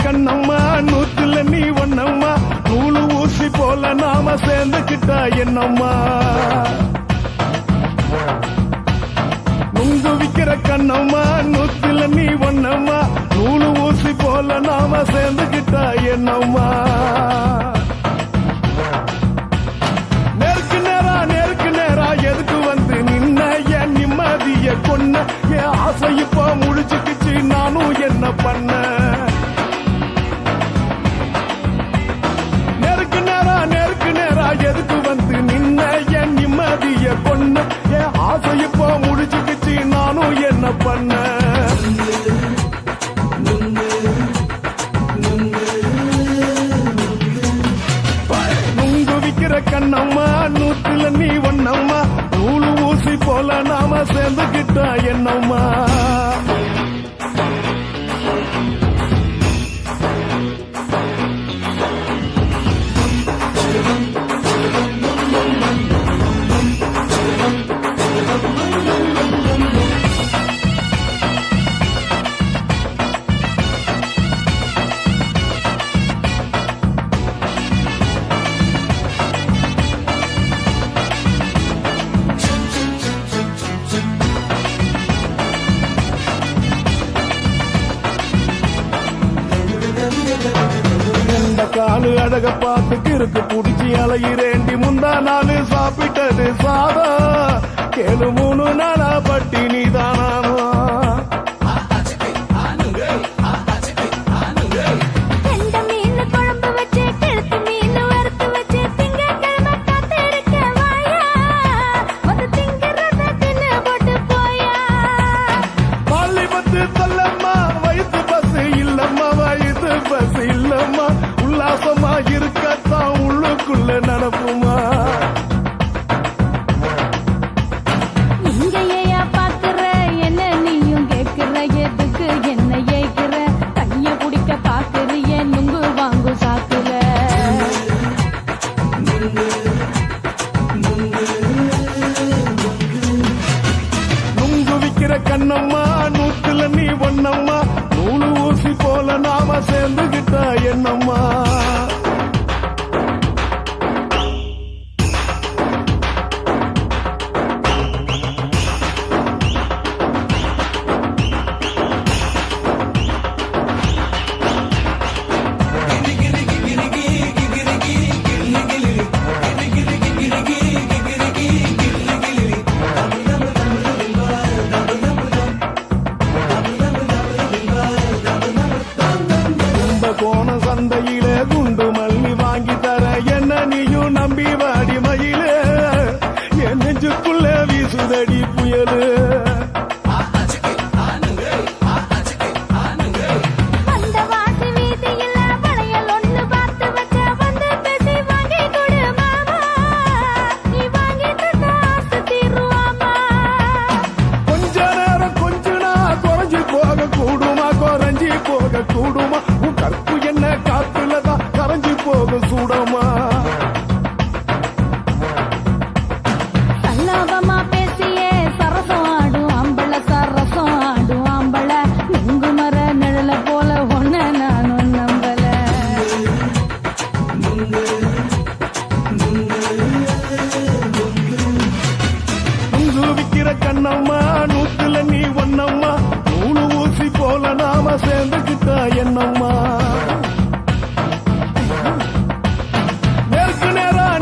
கண்ணம்மா நூத்துல நீ ஒண்ணம்மா நூலு ஊசி போல நாம சேர்ந்துக்கிட்டா என்னம்மா நுங்கு விக்கிற கண்ணம்மா நூத்துல நீ ஒண்ணம்மா நூலு ஊசி போல நாம சேர்ந்துக்கிட்டா என்னம்மா நேருக்கு நேரா எதுக்கு வந்து நின்ன என் நிம்மதிய கொன்ன என் ஆசை இப்போ முடிச்சுக்கிச்சு நானும் என்ன பண்ண நேருக்கு நேரா எதுக்கு வந்து நின்ன என் நிம்மதிய கொன்ன என் ஆசை இப்போ முடிச்சுக்கிச்சு நானும் என்ன பண்ண நுங்கு விக்கிற கண்ணம்மா நூத்துல நீ ஒண்ணம்மா நூலு ஊசி போல நாம சேர்ந்துக்கிட்டா என்னம்மா காலு அழக பார்த்துக்கு இருக்கு புடிச்சி அலையிறேண்டி முந்தா நாலு சாப்பிட்டது சாதா கேளு 3 நாளா பட்டினி தானாமா உல்லாசமா இருக்கத்தான் உள்ளுக்குள்ள நடப்புமா இங்கேயா பாக்குற என்ன நீயும் கேக்குற எதுக்கு என்ன ஏக்குற தண்ணிய குடிக்க பாக்குறிய நுங்கு வாங்கு சாக்குற நுங்கு விக்கிற கண்ணம்மா நூத்துல நீ ஒண்ணம்மா நூலு ஊசி போல நாம சேர்ந்துகிட்டா என்னம்மா கோண சந்தையில குண்டு மல்லி வாங்கி தர என்ன நீயும் நம்பி வாடி மயில என் நெஞ்சுக்குள்ள வீசுதடி புயலு கொஞ்ச நேரம் கொஞ்சனா குறைஞ்சி போக கூடுமா குறைஞ்சி போக கூடுமா உன் கற்பு என்ன காத்துலதான் கரைஞ்சி போக சூடமா சல்லாபமா பேசியே சரசம் ஆடும் ஆம்பள சரசம் ஆடும் ஆம்பள நுங்கு மர நிழல போல ஒன்ன நானும் நம்பல நுங்கு விக்கிற கண்ணம்மா நூத்துல நீ ஒண்ணம்மா நூலு ஊசி போல நாம சேர்ந்துக்கிட்டா என்னம்மா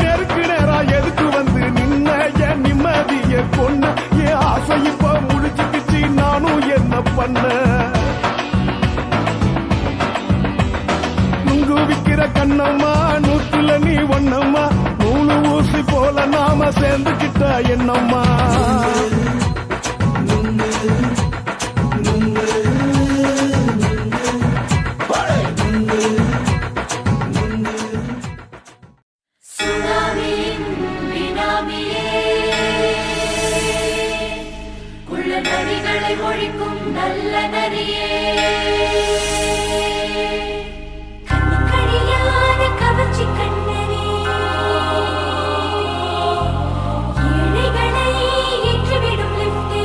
நேருக்கு நேரா எதுக்கு வந்து நின்ன என் நிம்மதிய கொன்ன என் ஆசை இப்ப முடிச்சுக்கிச்சு நானும் என்ன பண்ண நுங்கு விக்கிற கண்ணம்மா நூத்துல நீ ஒண்ணம்மா நூலு ஊசி போல நாம சேர்ந்துக்கிட்டா என்னம்மா ஒழிக்கும் நல்ல நரியே கவர்ச்சி கண்ணனே ஏழைகளை ஏற்றிவிடும் லிப்டே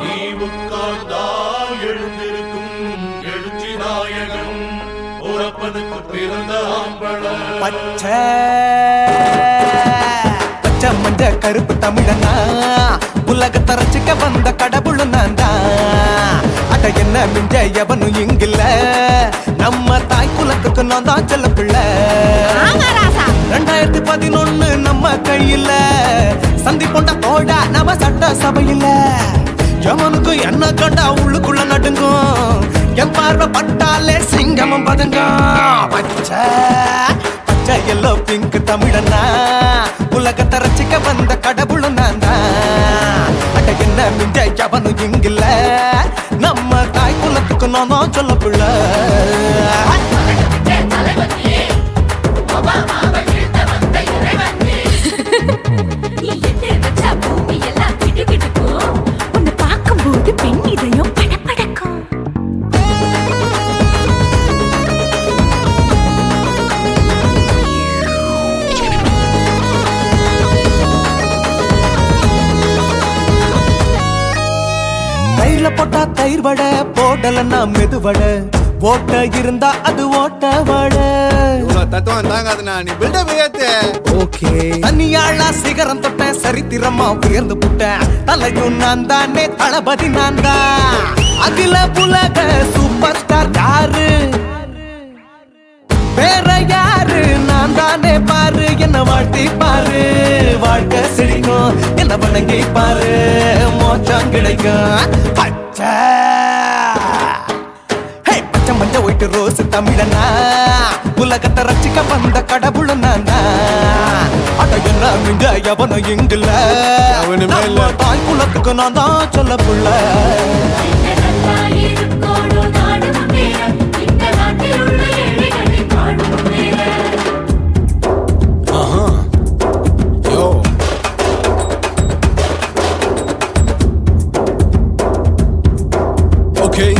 நீ உட்கார்ந்தால் எழுந்திருக்கும் ஊரப்பனுக்கு பிறந்த ஆம்பளை பச்சை பச்சை மஞ்ச கருப்பு தமிழனா உலகத்தை ரசிக்க வந்த கடவுள் நான் தான். அட என்ன மிஞ்ச எவனும் இங்கில்ல, நம்ம தாய் குலத்துக்கு நான் தான் செல்ல பிள்ளை. 2011 நம்ம கையில சந்தி கொண்ட தோடா நம்ம சட்ட சபையில. எவனுக்கு என்ன கண்டா உள்ளுக்குள்ள நடுங்கும், என் பார்வை பட்டாலே சிங்கமும் பதுங்கும். பச்சை பச்சை எல்லோ பிங்க் தமிழனா உலகத்தை ரசிக்க வந்த கடவுள் நான் தான். அட என்ன மிஞ்ச எவனும் இங்கில்ல, நம்ம தாய் குலத்துக்கு நான் தான் சொல்ல பிள்ளை. பெண் இதயம் படபடக்கும். தயிர்ல போட்டா தயிர் வடை, போடலன்னா மெதுவடை, ஓட்ட இருந்தா அது ஓட்ட வடை. தத்துவம் தாங்காதுண்ணா, நீ பில்டப் ஏத்து. ஓகே தனியாளா சிகரம் தொட்ட சரித்திரமா உயர்ந்து புட்டேன். தலையும் நான் தானே, தளபதி நான் தான். அகில உலக சூப்பர் ஸ்டார் யாரு, வேற யாரு, நான் தானே பாரு. என்ன வாழ்த்தி பாரு, வாழ்க்கை சிரிக்கும். என்ன வணங்கி பாரு, மோச்சம் கிடைக்கும். பச்சை பச்சை மஞ்ச ஒயிட்டு ரோஸ் தமிழனா உலகத்தை ரசிக்க வந்த கடவுள் நான் தான். அட என்ன மிஞ்ச எவனும் இங்கில்ல, நம்ம தாய் குலத்துக்கு நான் தான் சொல்ல புள்ள. Okay.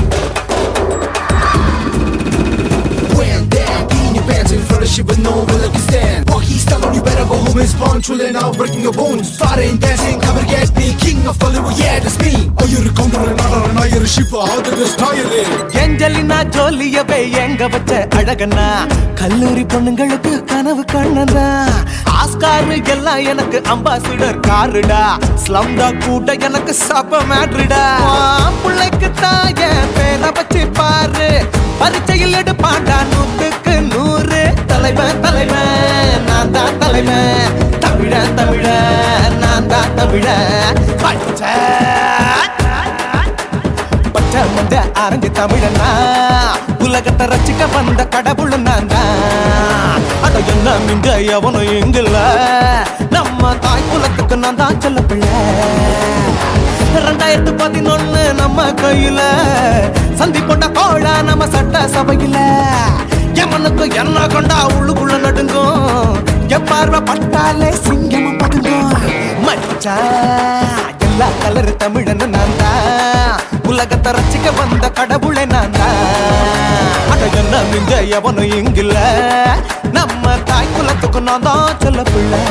With no will like you stand. Walkie style on you better go home and spawn. Chillin' out, breaking your bones. Fighting, dancing, cover gas, me king of Hollywood, yeah, that's me. Oh, you're a counter and not you're a shipper. How did this tire it? Angelina ஜோலியவே எங்க வச்ச அழகனா, கல்லூரி பொண்ணுங்களுக்கு கனவு கண்ணனா. Oscar எல்லாம் எனக்கு ambassador காருடா, ஸ்லம்டா கூட எனக்கு சப்ப மேட்ருடா. பிள்ளைக்கு தாய பேரை வச்சு பாரு, பரீட்சையில் எடுப்பாண்டா 100க்கு 100. தலைவன் தலைவன் நான் தான் தலைவன், தமிழன் தமிழன் நான் தான் தமிழன். பச்சை பச்சை மஞ்ச ஆரஞ்சு தமிழனா உலகத்தை ரசிக்க வந்த கடவுள் நான் தான். அட என்ன மிஞ்ச எவனும் இங்கில்ல, நம்ம தாய் குலத்துக்கு நான் தான் சொல்ல பிள்ளை. 2011 நம்ம கையில சந்தி கொண்ட கோழா நம்ம சட்ட சபையில. எமனுக்கு என்ன கொண்டா உள்ளுக்குள்ள நடுங்கும், என் பார்வை பட்டாலே சிங்கமும் பதுங்கும். மச்சா எல்லா கலர் தமிழன் நான் தான், உலகத்தை ரசிக்க வந்த கடவுளை நான் தான். அட என்ன மிஞ்ச எவனும் இங்கில்ல, நம்ம தாய் குலத்துக்கு நான் தான் சொல்ல பிள்ளை.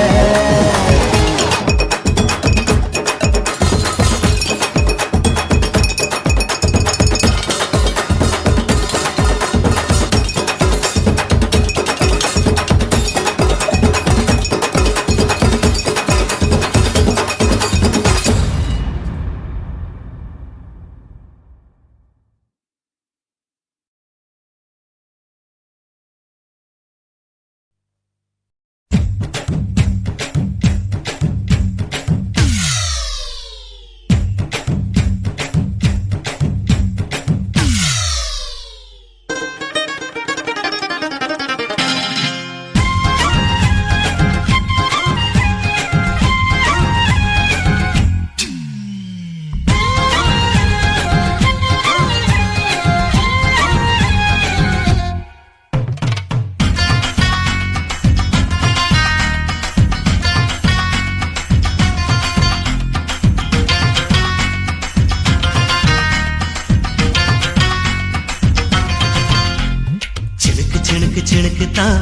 சினுக்கு தான்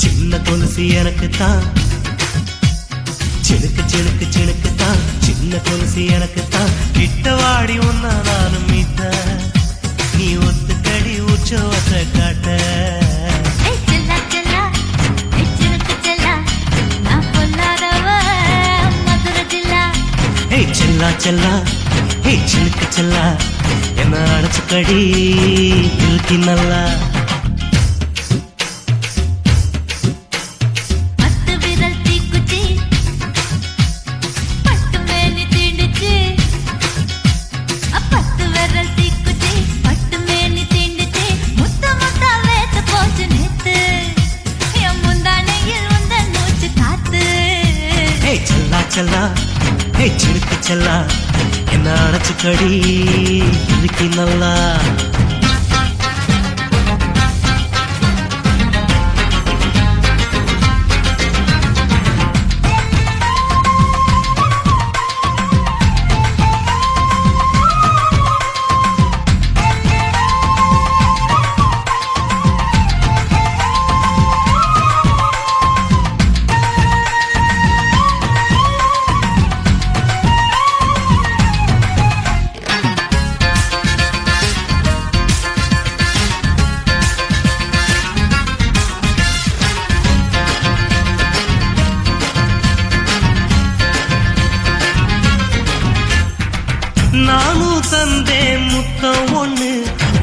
சின்ன கொலுசு எனக்கு தான். சினுக்கு தான் சின்ன கொலுசு எனக்கு தான். கிட்ட வாடி ஒன்னா நானும் மீத்த நீ ஒத்துக்கடி உற்சவத்தை காட்ட ஏய் செல்லா செல்லா ஏய் சிலுக்கு செல்லா நான் பொல்லாதவ மதுரை ஜில்லா ஏய் செல்லா செல்லா ஏய் சிலுக்கு செல்லா என்ன அடைச்சுக்கடி இழுக்கி நல்லா பத்து விரல் தீக்குச்சி பட்டு மேனி தீண்டுச்சு பத்து விரல் தீக்குச்சி பட்டு மேனி தீண்டுச்சு முத்த முத்த வேத்து போச்சு நேத்து என் முந்தானையில் உந்த மூச்சு காத்து ஏய் செல்லா செல்லா ஏய் சிலுக்கு செல்லா என்ன அடைச்சுக்கடி இழுக்கி நல்லா நானும் தந்தேன் முத்தம் ஒண்ணு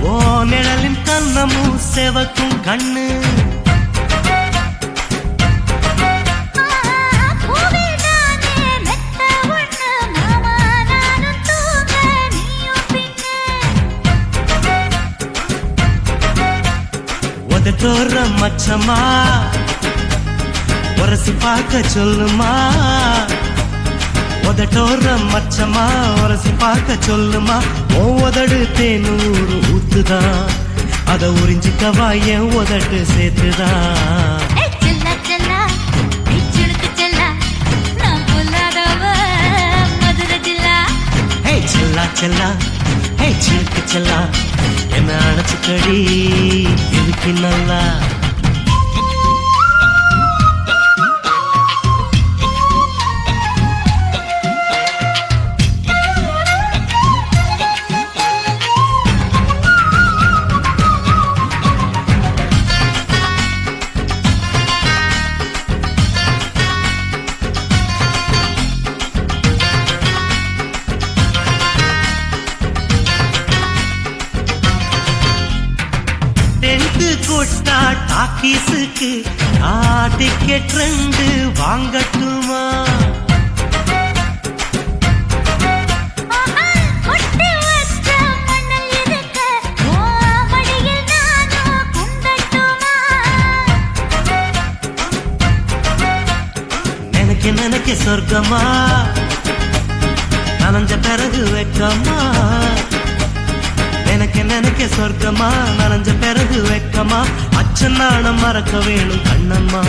ஓ நிழலின் கண்ணமும் செவக்கும் கண்ணு பூவிதானே மெத்த ஒண்ணு மாமா நானும் தூங்க நீயும் பின்ன உதட்டோர மச்சமா உரசி பார்க்க சொல்லுமா உதட்டோர மச்சமா உரசி பார்க்க சொல்லுமா ஓ உதடு தேனூறு ஊத்துதான் அத உறிஞ்சிக்கவா என் உதட்டு சேர்த்துதான் ஏய் செல்லா செல்லா ஏய் சிலுக்கு செல்லா நான் பொல்லாதவ மதுரை ஜில்லா ஏய் செல்லா செல்லா ஏய் சிலுக்கு செல்லா என்ன அடைச்சுக்கடி இழுக்கி நல்லா டென்ட் கொட்டா டாக்கீஸுக்கு டிக்கெட் 2 வாங்கட்டுமா கொட்டி வச்ச மணல் இருக்க ஓ மடியில் நானும் குந்தட்டுமா நினைக்க சொர்க்கமா நனைஞ்ச பிறகு வெக்கமா நினைக்க சொர்க்கமா நனைஞ்ச பிறகு வெக்கமா அச்சநாணம் மறக்க வேணும் கண்ணம்மா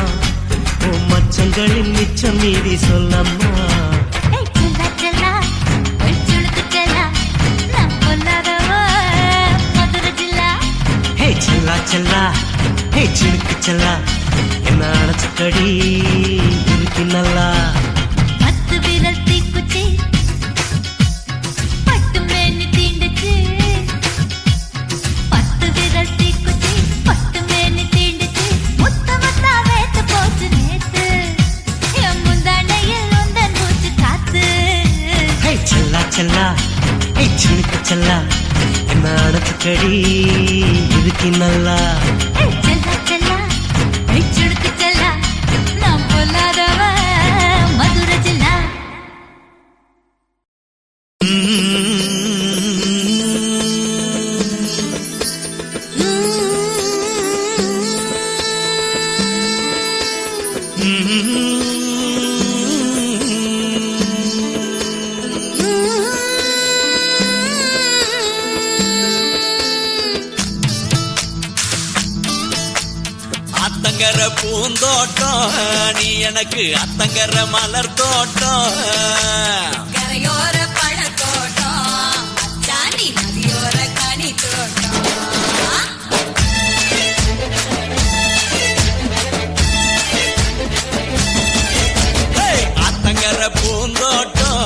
ஓ மச்சங்களின் மிச்சம் மீறி சொல்லம்மா ஏய் செல்லா செல்லா ஏய் சிலுக்கு செல்லா நான் பொல்லாதவ மதுரை ஜில்லா ஹே செல்லா செல்லா ஹே சிலுக்கு செல்லா என்ன அடைச்சுக்கடி இழுக்கி நல்லா பத்து விரல் தீக்குச்சி பட்டு மேனி தீண்டுச்சு பத்து விரல் தீக்குச்சி பட்டு மேனி தீண்டுச்சு முத்த முத்த வேத்து போச்சு நேத்து என் முந்தானையில் உந்த மூச்சு காத்து ஹே செல்லா செல்லா ஹே சிலுக்கு செல்லா என்ன அடைச்சுக்கடி இழுக்கி நல்லா ஏய் செல்லா செல்லா ஏய் சிலுக்கு செல்லா நான் பொல்லாதவ மதுரை ஜில்லா அத்தங்கர பூந்தோட்டம் நீ எனக்கு அத்தங்கர மலர் தோட்டம் கரையோர பழத்தோட்டம் அச்சாணி நதியோர கனி தோட்டம் அத்தங்கர பூந்தோட்டம்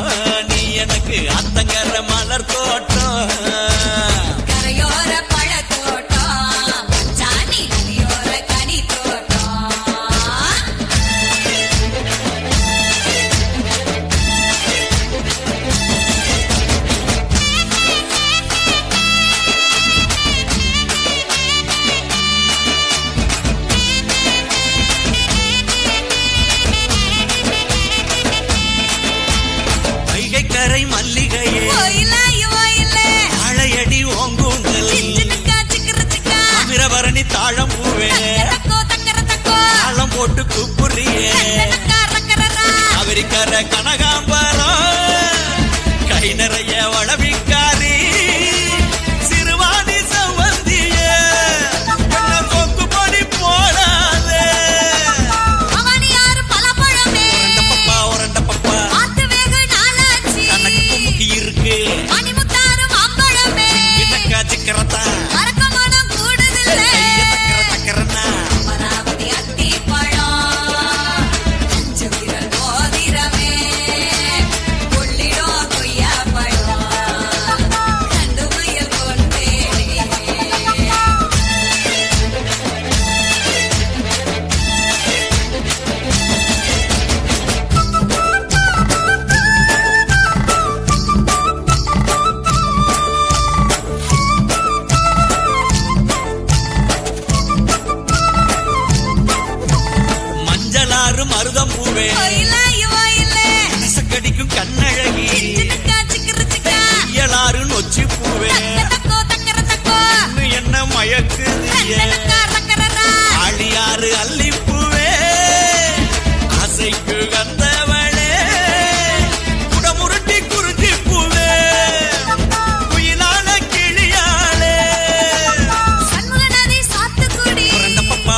நீ எனக்கு அத்தங்கர மலர் தோட்டம் கரையோர பழத்தோட்டம் கர கனகாம்பரம் கை நிறைய வளவிக்காரி சிறுவாணி சவந்திய கொக்கு பொடி போடாதே அவனியாரு பலபழமே உரண்ட பப்பா ஆத்து வேகு நாளாச்சி தனக்கு குமுக்கி இருக்கு மணிமுத்தாரு மாம்பழமே இன்னக்கா சிக்கரத்தா அரக்கமனம் கூடுதில்லை தக்கரன்னா அமராவதி அத்தி பழம் அஞ்சு விரல் மோதிரமே கொள்ளிடோ கொய்யா பழம் கண்டு மயில் கொண்டே மஞ்சளாறு மருதம் பூவே கடிக்கும் கண்ணழகி இயலாறு நொச்சி பூவே என்ன மயக்குதிய ஆழியாறு அல்லிப்பூவே ஆசைக்கு வந்தவளே குடமுருட்டி குறிஞ்சி பூவே குயிலான கிளியாளே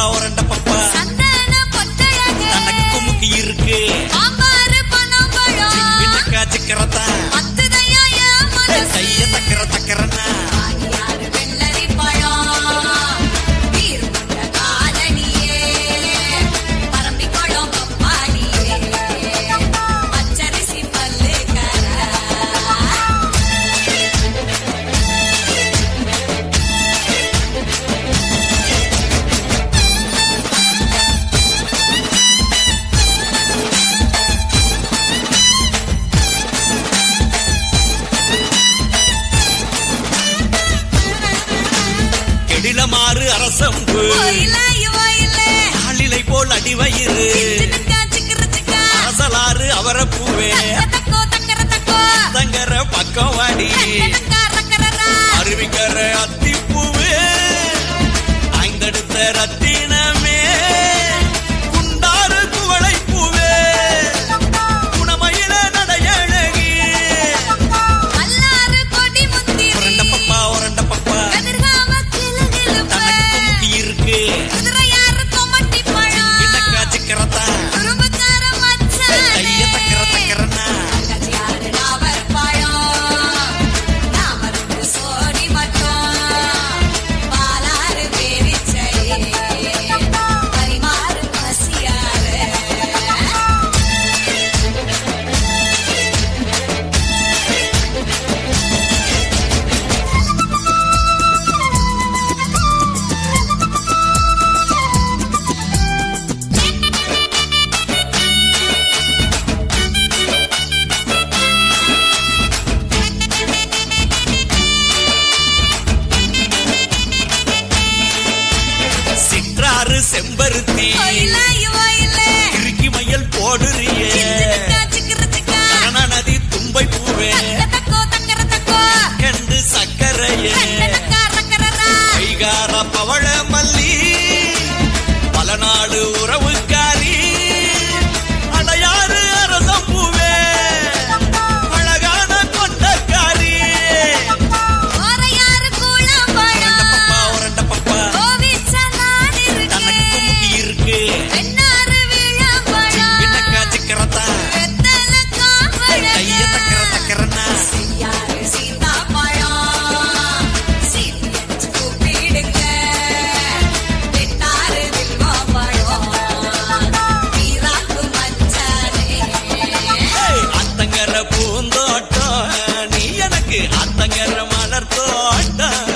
உரண்ட பப்பா தனக்கு குமுக்கி இருக்கு இன்னக்கா சிக்கரத்தா கைய தக்கரன்னா கெடிலமாறு அரசம்பு ஆளிலை போல் அடிவயிறு அரசலாறு அவரப்பூவே தங்கர பக்கம் வாடி அருவிக்கர அத்திப்பூவே ஐந்தடுத்த ரத்தினமே குண்டாறு குவளை பூவே குணமயில நடையழகி உரண்ட பப்பா தனக்கு குமுக்கி இருக்கு இன்னக்கா சிக்கரத்தா கைய தக்கரன்னா சிற்றாறு செம்பருத்தி இறுக்கி மயல் போடுறியே நதி தும்பை பூவே கண்டு சக்கரையே கைகார பவழ மல்லி பல நாடு உறவுக்காரி அடையாறு அரசம் பூவே அழகான கொண்டக்காரி உரண்ட பப்பா தனக்கு குமுக்கி இருக்கு இன்னக்கா சிக்கரத்தா கைய தக்கரன்னா அத்தங்கர பூந்தோட்டம் நீ எனக்கு அத்தங்கர மலர் தோட்டம்